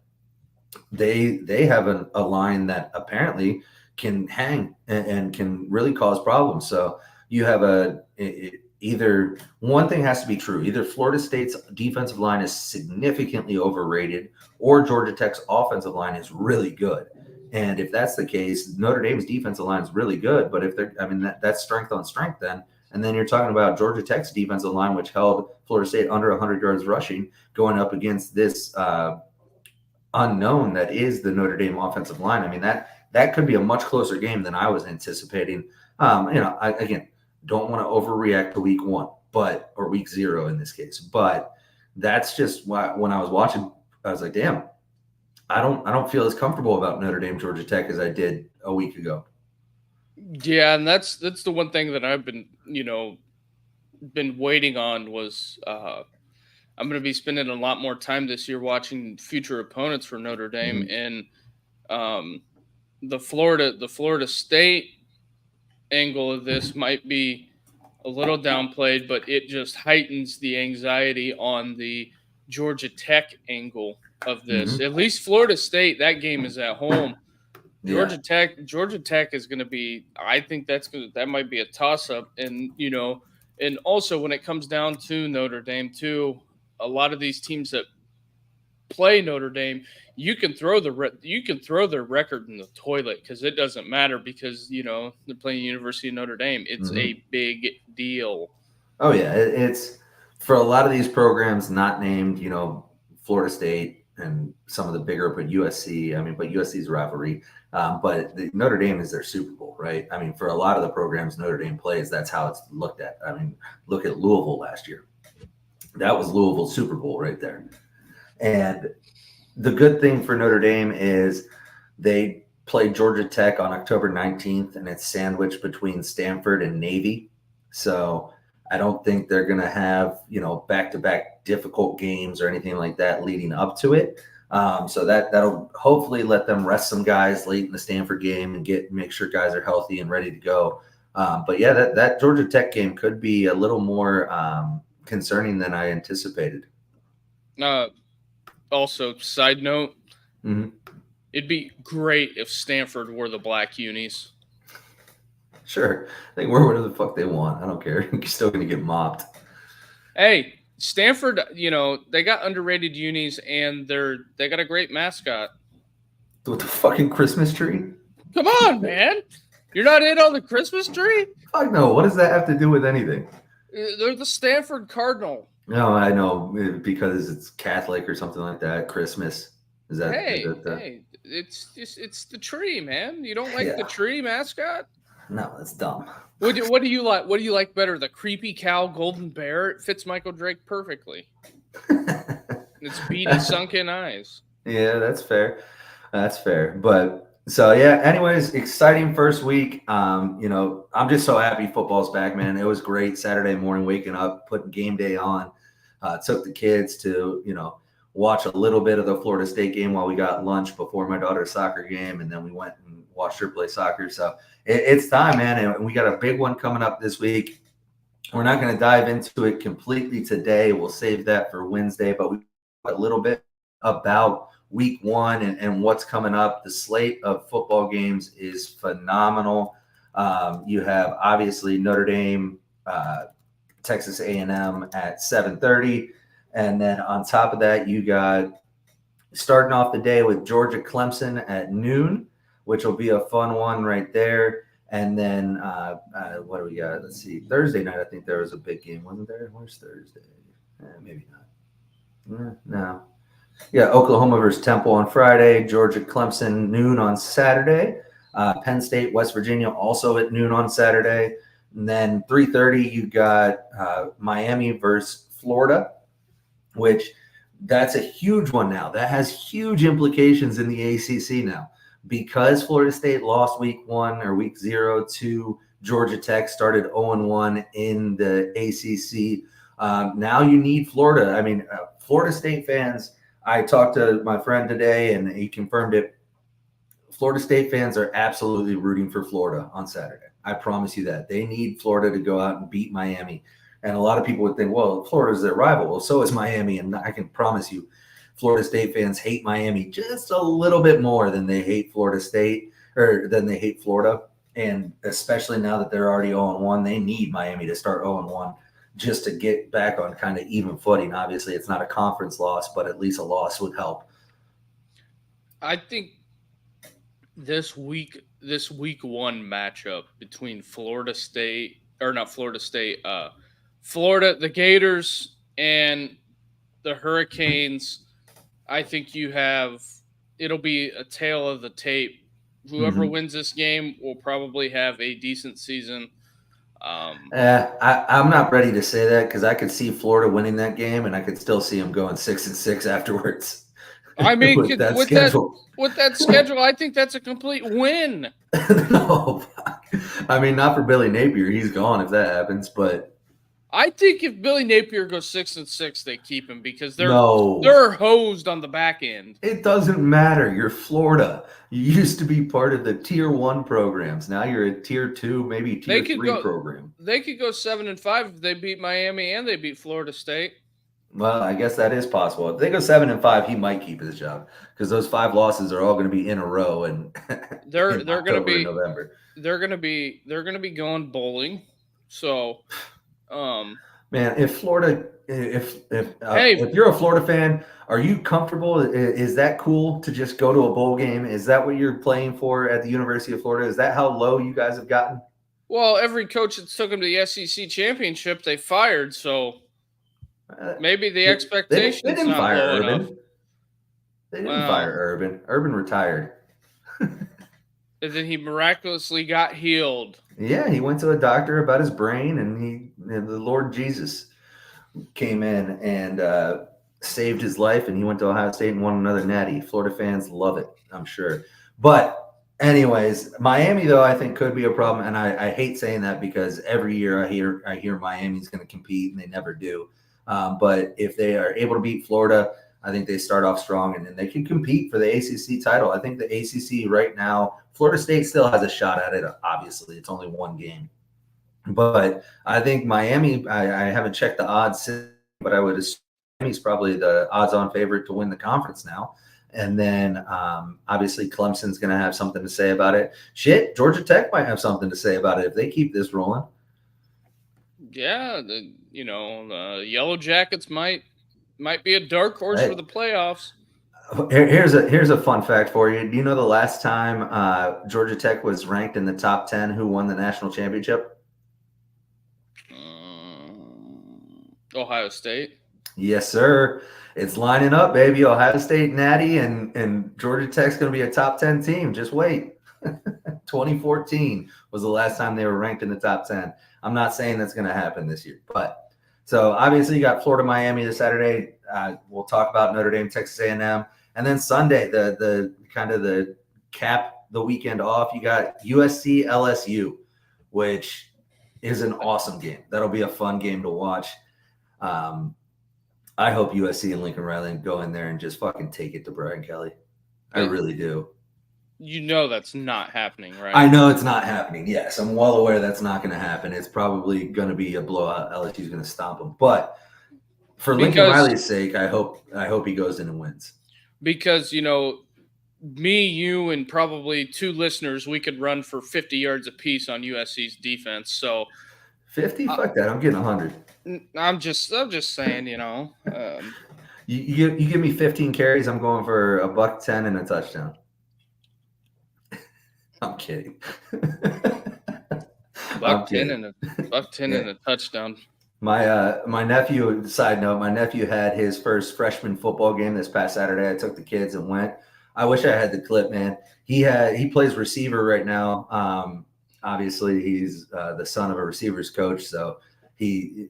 they have a line that apparently can hang and can really cause problems. So you have either one thing has to be true. Either Florida State's defensive line is significantly overrated or Georgia Tech's offensive line is really good. And if that's the case, Notre Dame's defensive line is really good. But if that's strength on strength then. And then you're talking about Georgia Tech's defensive line, which held Florida State under 100 yards rushing, going up against this unknown that is the Notre Dame offensive line. I mean, that could be a much closer game than I was anticipating. Again, don't want to overreact to week 1, or week 0 in this case. But that's just why when I was watching, I was like, damn, I don't feel as comfortable about Notre Dame Georgia Tech as I did a week ago. Yeah, and that's the one thing that I've been waiting on was I'm going to be spending a lot more time this year watching future opponents for Notre Dame, and the Florida State angle of this might be a little downplayed, but it just heightens the anxiety on the Georgia Tech angle of this. At least Florida State, that game is at home. Georgia Tech is going to be. I think that might be a toss up, and and also when it comes down to Notre Dame too, a lot of these teams that play Notre Dame, you can throw their record in the toilet because it doesn't matter because they're playing University of Notre Dame. It's a big deal. Oh yeah, it's for a lot of these programs not named, Florida State and some of the bigger, but USC. I mean, but USC's rivalry. But Notre Dame is their Super Bowl, right? I mean, for a lot of the programs Notre Dame plays, that's how it's looked at. I mean, look at Louisville last year. That was Louisville's Super Bowl right there. And the good thing for Notre Dame is they play Georgia Tech on October 19th, and it's sandwiched between Stanford and Navy. So I don't think they're going to have, back-to-back difficult games or anything like that leading up to it. So that'll hopefully let them rest some guys late in the Stanford game and make sure guys are healthy and ready to go. But yeah, that Georgia Tech game could be a little more concerning than I anticipated. Also, side note, it'd be great if Stanford were the black unis. Sure. They can wear whatever the fuck they want. I don't care. You're still going to get mopped. Hey, Stanford, they got underrated unis and they got a great mascot. With the fucking Christmas tree? Come on, man. You're not in on the Christmas tree? Fuck no. What does that have to do with anything? They're the Stanford Cardinal. No, I know because it's Catholic or something like that. Christmas is that? Hey, it's the tree, man. You don't like the tree mascot? No, that's dumb. What do you like? What do you like better? The creepy cow golden bear? It fits Michael Drake perfectly. It's beady sunken eyes. Yeah, that's fair. That's fair. But so yeah. Anyways, exciting first week. I'm just so happy football's back, man. It was great Saturday morning, waking up, putting game day on. Took the kids to, watch a little bit of the Florida State game while we got lunch before my daughter's soccer game. And then we went and watched her play soccer. So it's time, man. And we got a big one coming up this week. We're not going to dive into it completely today. We'll save that for Wednesday, but we talk a little bit about week 1 and what's coming up. The slate of football games is phenomenal. You have obviously Notre Dame, Texas A&M at 7:30. And then on top of that, you got starting off the day with Georgia Clemson at noon, which will be a fun one right there. And then what do we got? Let's see. Thursday night, I think there was a big game, wasn't there? Where's Thursday? Maybe not. No. Yeah, Oklahoma versus Temple on Friday, Georgia Clemson noon on Saturday. Penn State, West Virginia, also at noon on Saturday. And then 3:30, you got Miami versus Florida, which that's a huge one now. That has huge implications in the ACC now because Florida State lost week 0 to Georgia Tech, started 0-1 in the ACC. Now you need Florida. I mean, Florida State fans, I talked to my friend today and he confirmed it. Florida State fans are absolutely rooting for Florida on Saturday. I promise you that. They need Florida to go out and beat Miami. And a lot of people would think, well, Florida's their rival. Well, so is Miami. And I can promise you, Florida State fans hate Miami just a little bit more than they hate Florida State or than they hate Florida. And especially now that they're already 0-1, they need Miami to start 0-1 just to get back on kind of even footing. Obviously, it's not a conference loss, but at least a loss would help. I think this week 1 matchup between Florida, the Gators and the Hurricanes, I think it'll be a tale of the tape. Whoever wins this game will probably have a decent season. I'm not ready to say that because I could see Florida winning that game and I could still see them going 6-6 afterwards. I mean, with that schedule, I think that's a complete win. No, I mean, not for Billy Napier. He's gone if that happens, but I think if Billy Napier goes 6-6, they keep him because they're hosed on the back end. It doesn't matter. You're Florida. You used to be part of the Tier 1 programs. Now you're a Tier 2, maybe Tier 3 program. They could go 7-5 if they beat Miami and they beat Florida State. Well, I guess that is possible. If they go 7-5, he might keep his job because those 5 losses are all going to be in a row, and they're going to be November. They're going to be going bowling. So, man, if you're a Florida fan, are you comfortable? Is that cool to just go to a bowl game? Is that what you're playing for at the University of Florida? Is that how low you guys have gotten? Well, every coach that took them to the SEC championship, they fired. So maybe the expectations they didn't not fire low Urban. enough. They didn't fire Urban. Urban retired. And then he miraculously got healed. Yeah, he went to a doctor about his brain, and the Lord Jesus came in and saved his life, and he went to Ohio State and won another natty. Florida fans love it, I'm sure. But anyways, Miami, though, I think could be a problem, and I hate saying that because every year I hear Miami's going to compete, and they never do. But if they are able to beat Florida, I think they start off strong, and then they can compete for the ACC title. I think the ACC right now, Florida State still has a shot at it. Obviously, it's only one game. But I think Miami, I haven't checked the odds, but I would assume Miami's probably the odds-on favorite to win the conference now. And then obviously Clemson's going to have something to say about it. Shit, Georgia Tech might have something to say about it if they keep this rolling. Yeah, the Yellow Jackets might be a dark horse for the playoffs. Here's a fun fact for you. Do you know the last time Georgia Tech was ranked in the top 10 who won the national championship? Ohio State. Yes, sir. It's lining up, baby. Ohio State, Natty, and Georgia Tech's going to be a top 10 team. Just wait. 2014 was the last time they were ranked in the top 10. I'm not saying that's going to happen this year, but so obviously you got Florida, Miami this Saturday. We'll talk about Notre Dame, Texas A&M, and then Sunday, the kind of the cap the weekend off. You got USC, LSU, which is an awesome game. That'll be a fun game to watch. I hope USC and Lincoln Riley go in there and just fucking take it to Brian Kelly. I really do. You know that's not happening, right? I know it's not happening. Yes, I'm well aware that's not going to happen. It's probably going to be a blowout. LSU's going to stomp them. But for Lincoln Riley's sake, I hope he goes in and wins. Because, me, you, and probably 2 listeners, we could run for 50 yards apiece on USC's defense. So 50? Fuck that. I'm getting 100. I'm just saying, You give me 15 carries, I'm going for $110 and a touchdown. I'm kidding. $110 and a touchdown. My nephew, side note, my nephew had his first freshman football game this past Saturday. I took the kids and went. I wish I had the clip, man. He plays receiver right now. Obviously, he's the son of a receivers coach, so he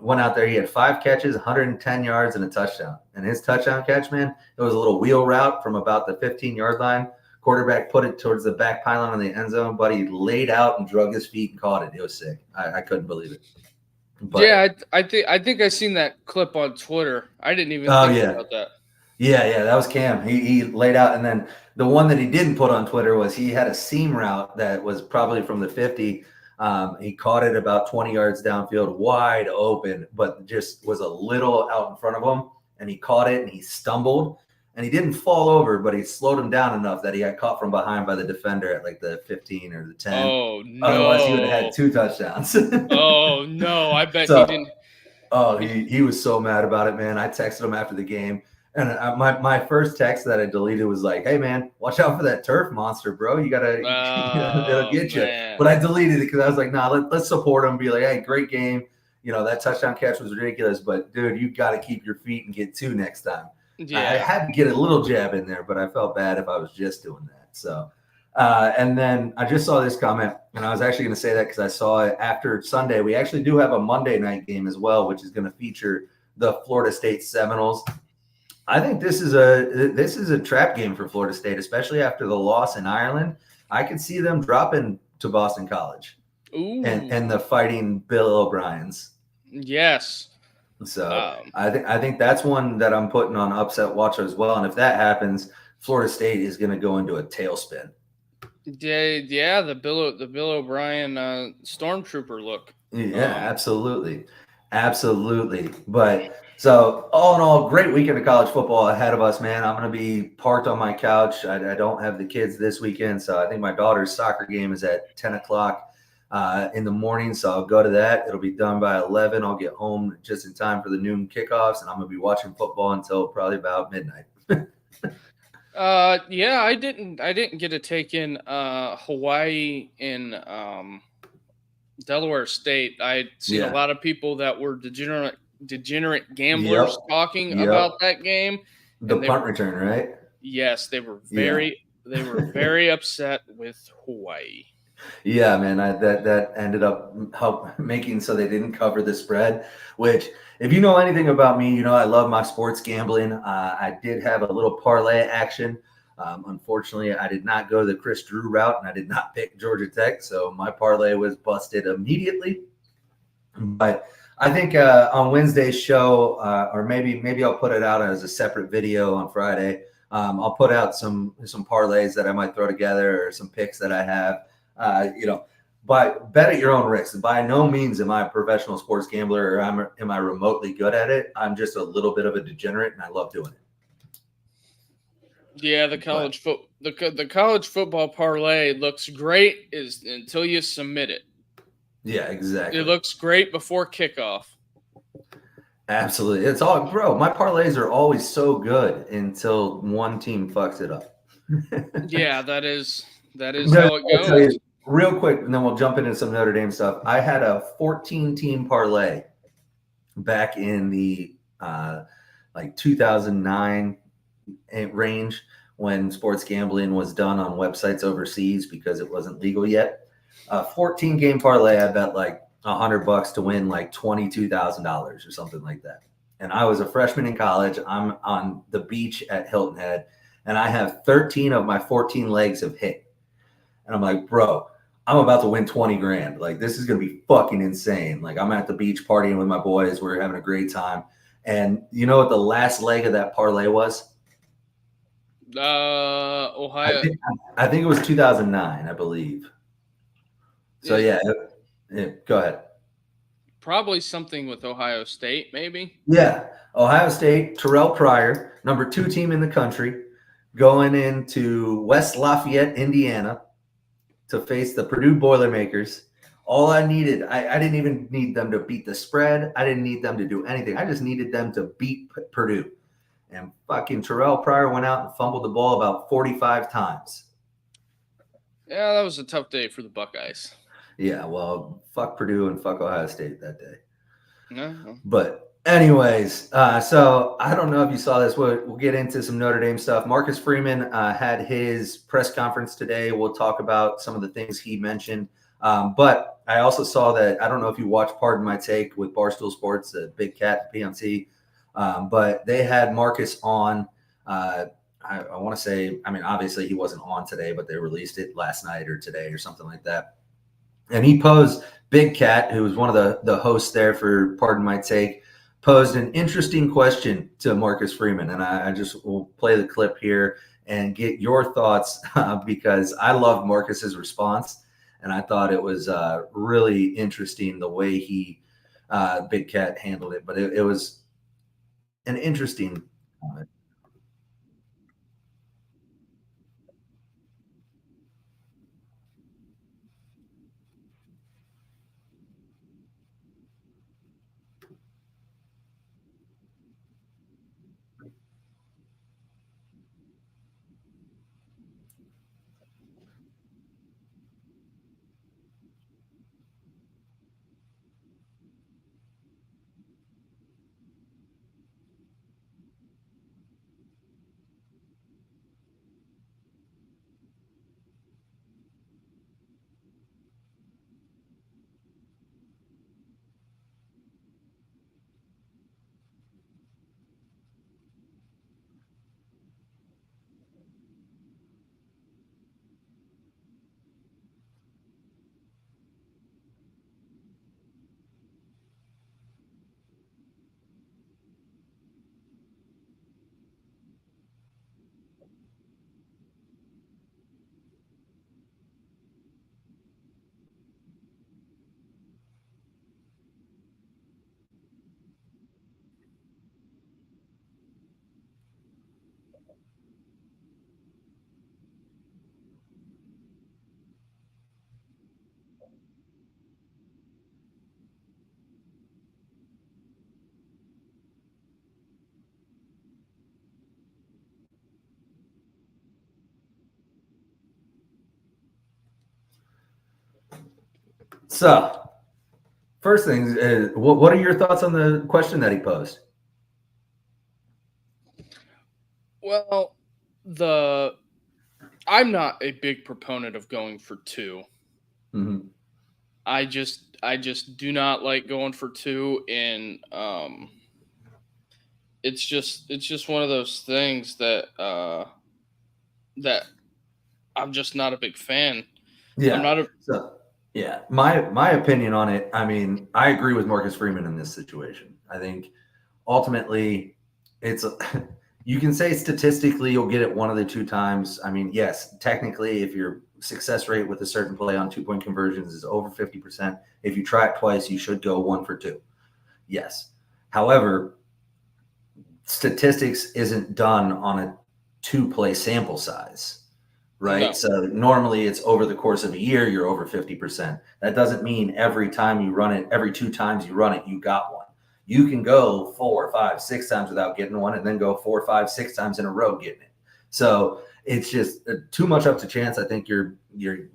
went out there. He had 5 catches, 110 yards, and a touchdown. And his touchdown catch, man, it was a little wheel route from about the 15-yard line. Quarterback put it towards the back pylon on the end zone, but he laid out and drug his feet and caught it. It was sick. I couldn't believe it. But, yeah, I think I seen that clip on Twitter. I didn't even think about that. Yeah, that was Cam. He laid out, and then the one that he didn't put on Twitter was he had a seam route that was probably from the 50. He caught it about 20 yards downfield, wide open, but just was a little out in front of him, and he caught it, and he stumbled, and he didn't fall over, but he slowed him down enough that he got caught from behind by the defender at like the 15 or the 10. Oh, no. Otherwise, he would have had 2 touchdowns. Oh, no. I bet he didn't. Oh, he was so mad about it, man. I texted him after the game. And my first text that I deleted was like, "Hey man, watch out for that turf monster, bro. You gotta, it'll get you." Man. But I deleted it because I was like, "Nah, let's support him. Be like, hey, great game. That touchdown catch was ridiculous, but dude, you got to keep your feet and get 2 next time." Yeah, I had to get a little jab in there, but I felt bad if I was just doing that. So, and then I just saw this comment, and I was actually going to say that because I saw it after Sunday. We actually do have a Monday night game as well, which is going to feature the Florida State Seminoles. I think this is a trap game for Florida State, especially after the loss in Ireland. I could see them dropping to Boston College. Ooh. And the Fighting Bill O'Briens. Yes. So I think that's one that I'm putting on upset watch as well. And if that happens, Florida State is going to go into a tailspin. Yeah, the Bill O'Brien stormtrooper look. Yeah, absolutely. But so all in all, great weekend of college football ahead of us, man. I'm going to be parked on my couch. I don't have the kids this weekend, so I think my daughter's soccer game is at 10 o'clock in the morning, so I'll go to that. It'll be done by 11. I'll get home just in time for the noon kickoffs, and I'm going to be watching football until probably about midnight. Yeah, I didn't get to take in Hawaii and Delaware State. I'd seen a lot of people that were degenerate gamblers talking about that game. The punt return, right? Yes, they were very upset with Hawaii. Yeah, man, that ended up making so they didn't cover the spread, which if you know anything about me, I love my sports gambling. I did have a little parlay action. Unfortunately, I did not go the Chris Drew route, and I did not pick Georgia Tech, so my parlay was busted immediately. But I think on Wednesday's show, or maybe I'll put it out as a separate video on Friday. I'll put out some parlays that I might throw together or some picks that I have. But bet at your own risk. By no means am I a professional sports gambler or am I remotely good at it. I'm just a little bit of a degenerate, and I love doing it. Yeah, the college football parlay looks great until you submit it. Yeah, exactly. It looks great before kickoff. Absolutely. It's all, bro, my parlays are always so good until one team fucks it up. Yeah, that is how it goes. Real quick, and then we'll jump into some Notre Dame stuff. I had a 14-team parlay back in the 2009 range when sports gambling was done on websites overseas because it wasn't legal yet. 14-game parlay, I bet like $100 to win like $22,000 or something like that. And I was a freshman in college. I'm on the beach at Hilton Head, and I have 13 of my 14 legs have hit. And I'm like, bro, I'm about to win 20 grand. Like, this is going to be fucking insane. Like, I'm at the beach partying with my boys. We're having a great time. And you know what the last leg of that parlay was? Ohio. I think it was 2009, I believe. So, yeah, go ahead. Probably something with Ohio State, maybe. Yeah, Ohio State, Terrell Pryor, number 2 team in the country, going into West Lafayette, Indiana, to face the Purdue Boilermakers. All I needed, I didn't even need them to beat the spread. I didn't need them to do anything. I just needed them to beat Purdue. And fucking Terrell Pryor went out and fumbled the ball about 45 times. Yeah, that was a tough day for the Buckeyes. Yeah, well, fuck Purdue and fuck Ohio State that day. No. But Anyways, so I don't know if you saw this. We'll get into some Notre Dame stuff. Marcus Freeman had his press conference today. We'll talk about some of the things he mentioned. But I also saw that, I don't know if you watched Pardon My Take with Barstool Sports, the Big Cat PNC, but they had Marcus on. I want to say, I mean, obviously he wasn't on today, but they released it last night or today or something like that. And he posed, Big Cat, who was one of the hosts there for Pardon My Take, posed an interesting question to Marcus Freeman. And I just will play the clip here and get your thoughts because I loved Marcus's response. And I thought it was really interesting the way Big Cat handled it. But it was an interesting comment. So, first things, what are your thoughts on the question that he posed? Well, I'm not a big proponent of going for two. Mm-hmm. I just do not like going for two, and it's just one of those things that I'm just not a big fan. I'm Yeah. not a So yeah, my opinion on it. I mean, I agree with Marcus Freeman in this situation. I think ultimately, it's a, you can say statistically you'll get it one of the two times. I mean, yes, technically, if your success rate with a certain play on 2 point conversions is over 50%, if you try it twice, you should go 1 for 2. Yes. However, statistics isn't done on a 2 play sample size, right? no. So normally it's over the course of a year, you're over 50%. That doesn't mean every time you run it, every 2 times you run it, you got one. You can go 4, 5, 6 times without getting one, and then go 4, 5, 6 times in a row getting it. So it's just too much up to chance. I think you're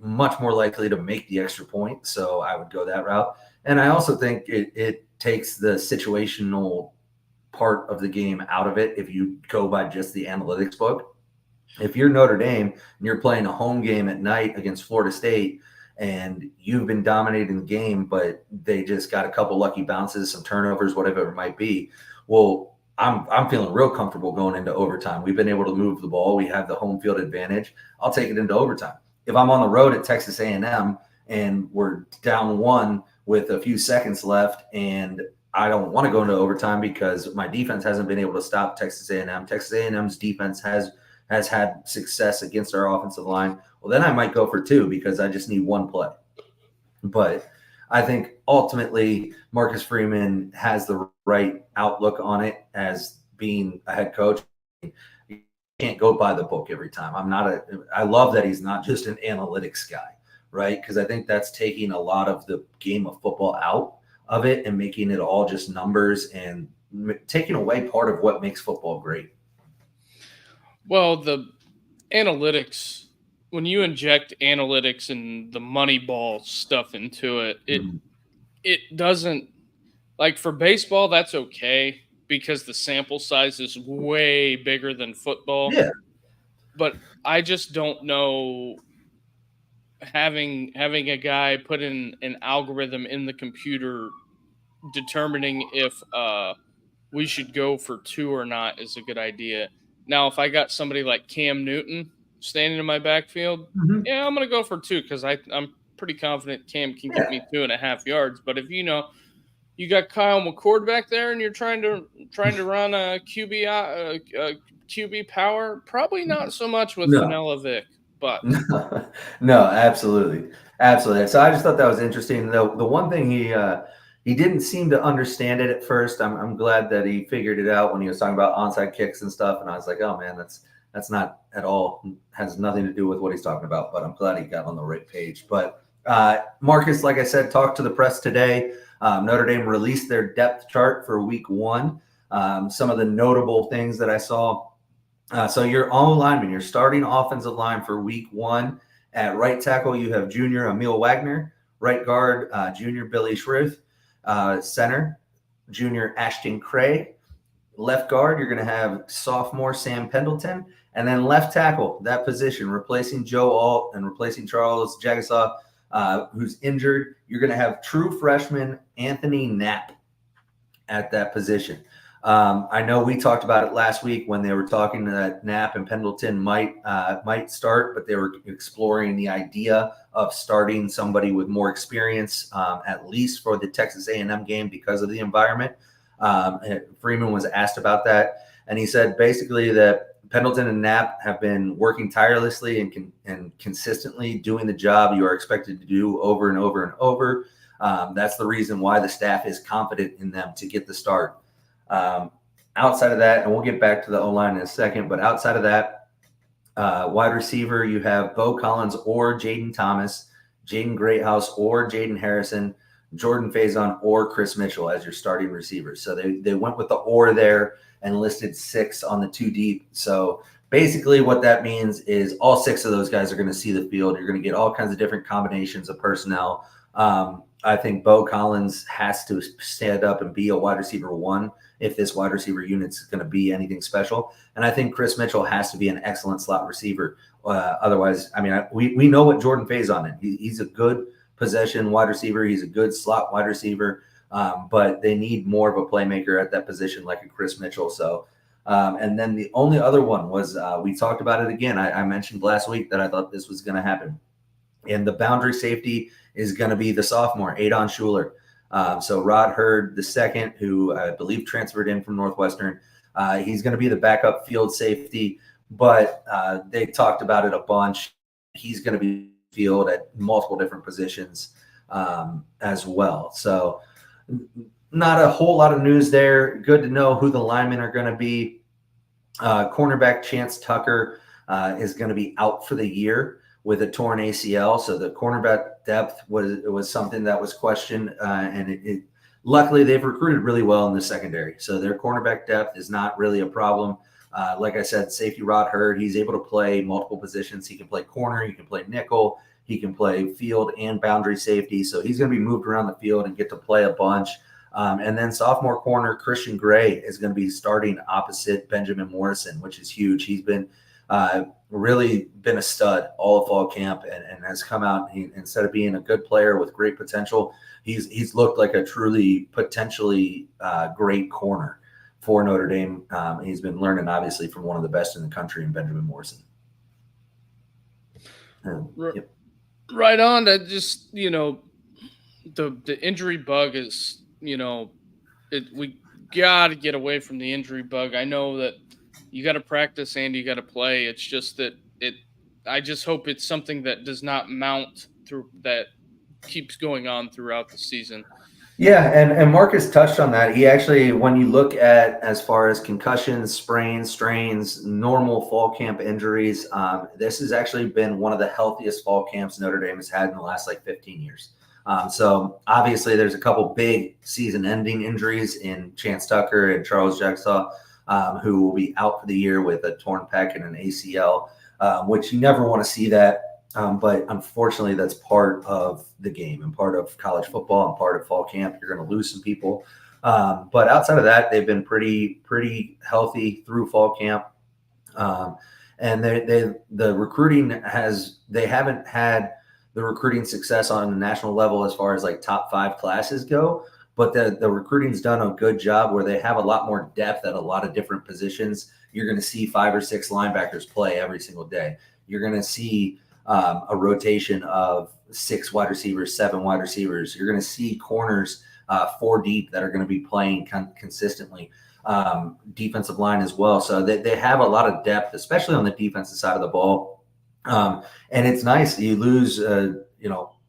much more likely to make the extra point. So I would go that route. And I also think it takes the situational part of the game out of it if you go by just the analytics book. If you're Notre Dame and you're playing a home game at night against Florida State and you've been dominating the game, but they just got a couple lucky bounces, some turnovers, whatever it might be, well, I'm feeling real comfortable going into overtime. We've been able to move the ball. We have the home field advantage. I'll take it into overtime. If I'm on the road at Texas A&M and we're down one with a few seconds left and I don't want to go into overtime because my defense hasn't been able to stop Texas A&M. Texas A&M's defense has had success against our offensive line. Well, then I might go for two because I just need one play. But I think ultimately Marcus Freeman has the right outlook on it as being a head coach. You can't go by the book every time. I love that he's not just an analytics guy, right? Because I think that's taking a lot of the game of football out of it and making it all just numbers and taking away part of what makes football great. Well, the analytics, when you inject analytics and the money ball stuff into it, Mhm. it doesn't Like for baseball, that's okay because the sample size is way bigger than football. Yeah. But I just don't know having a guy put in an algorithm in the computer determining if we should go for 2 or not is a good idea. Now, if I got somebody like Cam Newton standing in my backfield, Mhm. yeah, I'm gonna go for 2 because I'm pretty confident Cam can get Yeah. me 2.5 yards. But if you got Kyle McCord back there and you're trying to run a QB power, probably not so much with No. Vanilla Vic, but No, absolutely, absolutely. So I just thought that was interesting. The one thing he didn't seem to understand it at first. I'm glad that he figured it out when he was talking about onside kicks and stuff. And I was like, oh man, that's not at all, has nothing to do with what he's talking about. But I'm glad he got on the right page. But Marcus, like I said, talked to the press today. Notre Dame released their depth chart for week 1. Some of the notable things that I saw. So you're all linemen. You're starting offensive line for week 1. At right tackle, you have junior Emil Wagner. Right guard, junior Billy Schruth. Center, junior Ashton Cray. Left guard, you're going to have sophomore Sam Pendleton. And then left tackle, that position, replacing Joe Alt and replacing Charles Jagasaw, who's injured. You're going to have true freshman Anthony Knapp at that position. I know we talked about it last week when they were talking that Knapp and Pendleton might start, but they were exploring the idea of starting somebody with more experience, at least for the Texas A&M game because of the environment. Freeman was asked about that, and he said basically that Pendleton and Knapp have been working tirelessly and consistently doing the job you are expected to do over and over and over. That's the reason why the staff is confident in them to get the start. Outside of that, and we'll get back to the O-line in a second, but outside of that, wide receiver, you have Bo Collins or Jaden Thomas, Jaden Greathouse or Jaden Harrison, Jordan Faison or Chris Mitchell as your starting receivers. So they went with the or there and listed 6 on the 2 deep. So basically what that means is all 6 of those guys are going to see the field. You're going to get all kinds of different combinations of personnel. I think Bo Collins has to stand up and be a wide receiver 1 if this wide receiver unit is going to be anything special. And I think Chris Mitchell has to be an excellent slot receiver. Otherwise, I mean, we know what Jordan Faison is. He's a good possession wide receiver. He's a good slot wide receiver. But they need more of a playmaker at that position like a Chris Mitchell. So, and then the only other one was we talked about it again. I mentioned last week that I thought this was going to happen. And the boundary safety is going to be the sophomore, Adon Schuler. So Rod Hurd, the second, who I believe transferred in from Northwestern, he's going to be the backup field safety, but they talked about it a bunch. He's going to be field at multiple different positions as well. So not a whole lot of news there. Good to know who the linemen are going to be. Cornerback Chance Tucker is going to be out for the year with a torn ACL. So the cornerback depth was something that was questioned, and luckily they've recruited really well in the secondary. So their cornerback depth is not really a problem. Like I said, safety Rod Hurd, he's able to play multiple positions. He can play corner, he can play nickel, he can play field and boundary safety. So he's going to be moved around the field and get to play a bunch. And then sophomore corner Christian Gray is going to be starting opposite Benjamin Morrison, which is huge. He's been really been a stud all of fall camp and has come out. Instead of being a good player with great potential, he's looked like a truly potentially great corner for Notre Dame. He's been learning obviously from one of the best in the country in Benjamin Morrison. Yep. Right on. That just, the injury bug is, we got to get away from the injury bug. I know that you got to practice and you got to play. It's just that I just hope it's something that does not mount through, that keeps going on throughout the season. Yeah, and Marcus touched on that. He actually, when you look at as far as concussions, sprains, strains, normal fall camp injuries, this has actually been one of the healthiest fall camps Notre Dame has had in the last 15 years. So obviously there's a couple big season-ending injuries in Chance Tucker and Charles Jagsaw, who will be out for the year with a torn pec and an ACL, which you never want to see that. But unfortunately, that's part of the game and part of college football and part of fall camp. You're going to lose some people. But outside of that, they've been pretty healthy through fall camp. And the recruiting they haven't had the recruiting success on the national level as far as like top 5 classes go, but the recruiting's done a good job where they have a lot more depth at a lot of different positions. You're going to see 5 or 6 linebackers play every single day. You're going to see a rotation of 6 wide receivers, 7 wide receivers. You're going to see corners 4 deep that are going to be playing consistently. Defensive line as well. So they have a lot of depth, especially on the defensive side of the ball. And it's nice. You lose,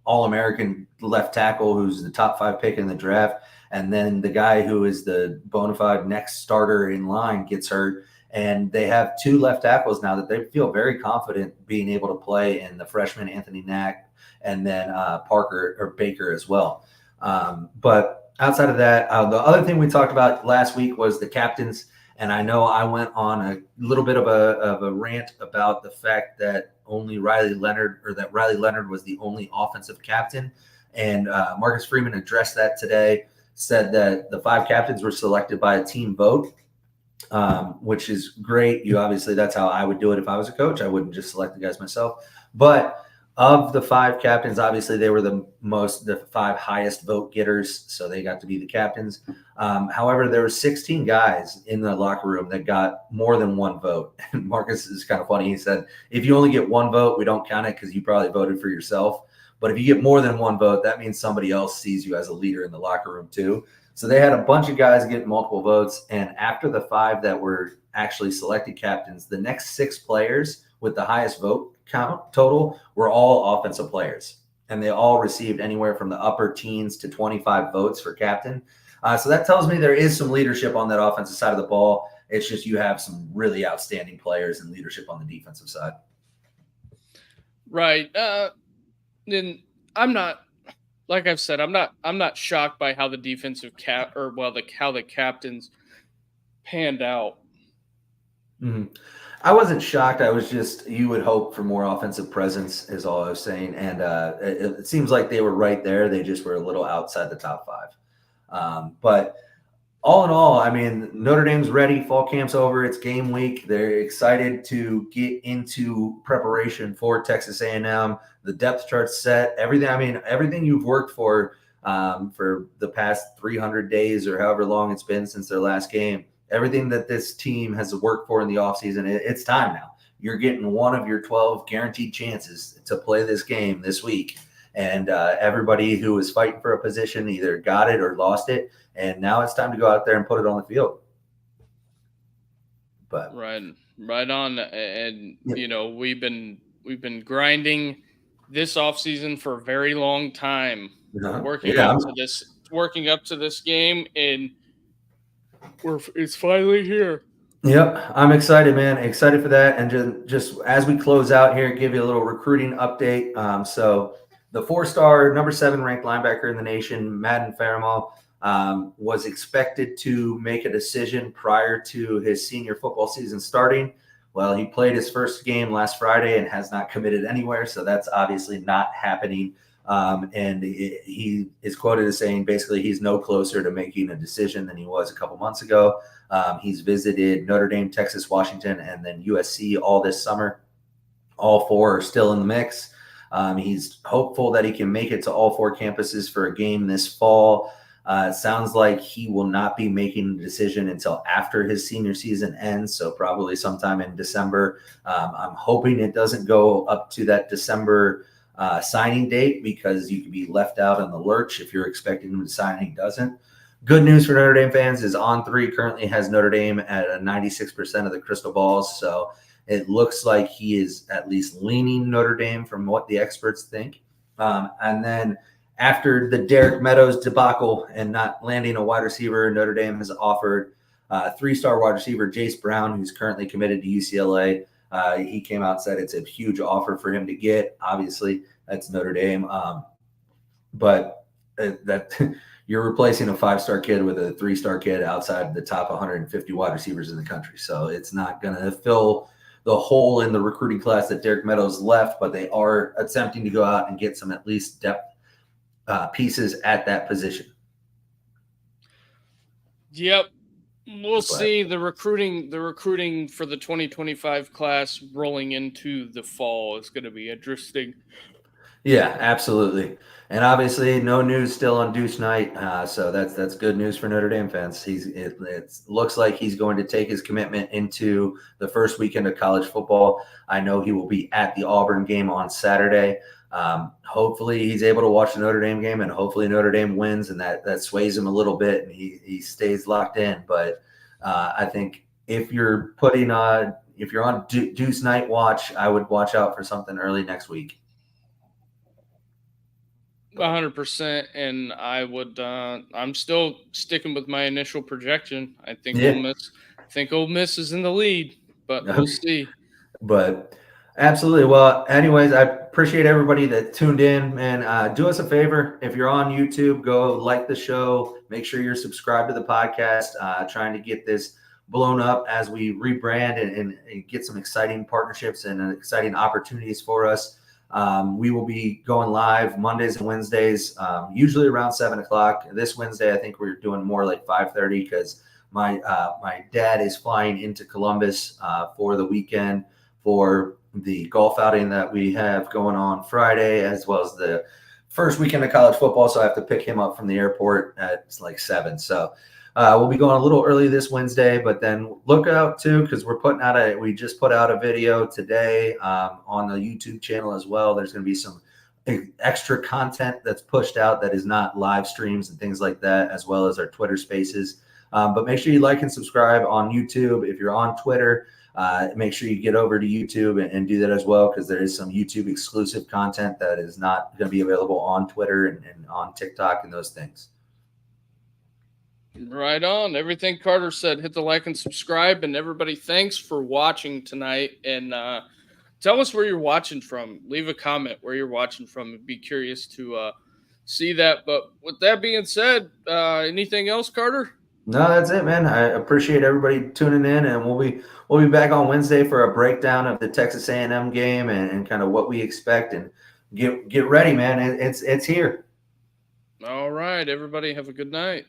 All-American left tackle who's the top 5 pick in the draft. And then the guy who is the bona fide next starter in line gets hurt. And they have 2 left tackles now that they feel very confident being able to play in the freshman Anthony Knack and then Parker or Baker as well. But outside of that, the other thing we talked about last week was the captains. And I know I went on a little bit of a rant about the fact that Riley Leonard was the only offensive captain. And Marcus Freeman addressed that today, said that the 5 captains were selected by a team vote, which is great. That's how I would do it if I was a coach. I wouldn't just select the guys myself. But of the 5 captains, obviously they were the 5 highest vote getters, so they got to be the captains. However, there were 16 guys in the locker room that got more than 1 vote. And Marcus is kind of funny. He said, if you only get 1 vote, we don't count it because you probably voted for yourself. But if you get more than 1 vote, that means somebody else sees you as a leader in the locker room too. So they had a bunch of guys get multiple votes. And after the 5 that were actually selected captains, the next 6 players with the highest vote count total were all offensive players, and they all received anywhere from the upper teens to 25 votes for captain. So that tells me there is some leadership on that offensive side of the ball. It's just you have some really outstanding players and leadership on the defensive side. Right. And I'm not, like I've said, I'm not shocked by how the defensive how the captains panned out. Mm-hmm. I wasn't shocked. I was just, you would hope for more offensive presence is all I was saying. And it seems like they were right there. They just were a little outside the top 5. But all in all, I mean, Notre Dame's ready. Fall camp's over. It's game week. They're excited to get into preparation for Texas A&M. The depth chart's set. Everything you've worked for the past 300 days or however long it's been since their last game. Everything that this team has worked for in the offseason, it's time now. You're getting one of your 12 guaranteed chances to play this game this week. And everybody who was fighting for a position either got it or lost it. And now it's time to go out there and put it on the field. But right on. And, we've been grinding this offseason for a very long time, working up to this game, and it's finally here. Yep, I'm excited, man. Excited for that. And just as we close out here, give you a little recruiting update. So the 4-star, number 7 ranked linebacker in the nation, Madden Faramo, was expected to make a decision prior to his senior football season starting. Well, he played his first game last Friday and has not committed anywhere, so that's obviously not happening. And he is quoted as saying basically he's no closer to making a decision than he was a couple months ago. He's visited Notre Dame, Texas, Washington, and then USC all this summer. All 4 are still in the mix. He's hopeful that he can make it to all 4 campuses for a game this fall. It sounds like he will not be making a decision until after his senior season ends, so probably sometime in December. I'm hoping it doesn't go up to that December signing date because you could be left out in the lurch if you're expecting him to sign and he doesn't. Good news for Notre Dame fans is On3 currently has Notre Dame at a 96% of the crystal balls, so it looks like he is at least leaning Notre Dame from what the experts think. And then after the Derek Meadows debacle and not landing a wide receiver, Notre Dame has offered 3-star wide receiver Jace Brown, who's currently committed to UCLA. He came out and said it's a huge offer for him to get. Obviously, that's Notre Dame. But that you're replacing a 5-star kid with a 3-star kid outside the top 150 wide receivers in the country. So it's not going to fill the hole in the recruiting class that Derek Meadows left, but they are attempting to go out and get some at least depth pieces at that position. Yep. We'll see the recruiting for the 2025 class rolling into the fall is going to be interesting. Yeah, absolutely. And obviously, no news still on Deuce Knight, so that's good news for Notre Dame fans. It looks like he's going to take his commitment into the first weekend of college football. I know he will be at the Auburn game on Saturday. Hopefully, he's able to watch the Notre Dame game, and hopefully Notre Dame wins, and that sways him a little bit, and he stays locked in. But I think if you're on Deuce Knight watch, I would watch out for something early next week. 100%, and I would. I'm still sticking with my initial projection. I think Yeah. Ole Miss is in the lead, but we'll see. But absolutely. Well, anyways, I appreciate everybody that tuned in. And do us a favor, if you're on YouTube, go like the show. Make sure you're subscribed to the podcast. Trying to get this blown up as we rebrand and get some exciting partnerships and exciting opportunities for us. We will be going live Mondays and Wednesdays, usually around 7:00. This Wednesday, I think we're doing more like 5:30 because my dad is flying into Columbus for the weekend for the golf outing that we have going on Friday, as well as the first weekend of college football. So I have to pick him up from the airport at like 7. So we'll be going a little early this Wednesday, but then look out too, because we just put out a video today on the YouTube channel as well. There's going to be some extra content that's pushed out that is not live streams and things like that, as well as our Twitter spaces. But make sure you like and subscribe on YouTube. If you're on Twitter, make sure you get over to YouTube and do that as well, because there is some YouTube exclusive content that is not going to be available on Twitter and on TikTok and those things. Right on. Everything Carter said, hit the like and subscribe. And everybody, thanks for watching tonight. And tell us where you're watching from. Leave a comment where you're watching from. I'd be curious to see that. But with that being said, anything else, Carter? No, that's it, man. I appreciate everybody tuning in, and we'll be back on Wednesday for a breakdown of the Texas A&M game and kind of what we expect, and get ready, man. It's here. All right, everybody, have a good night.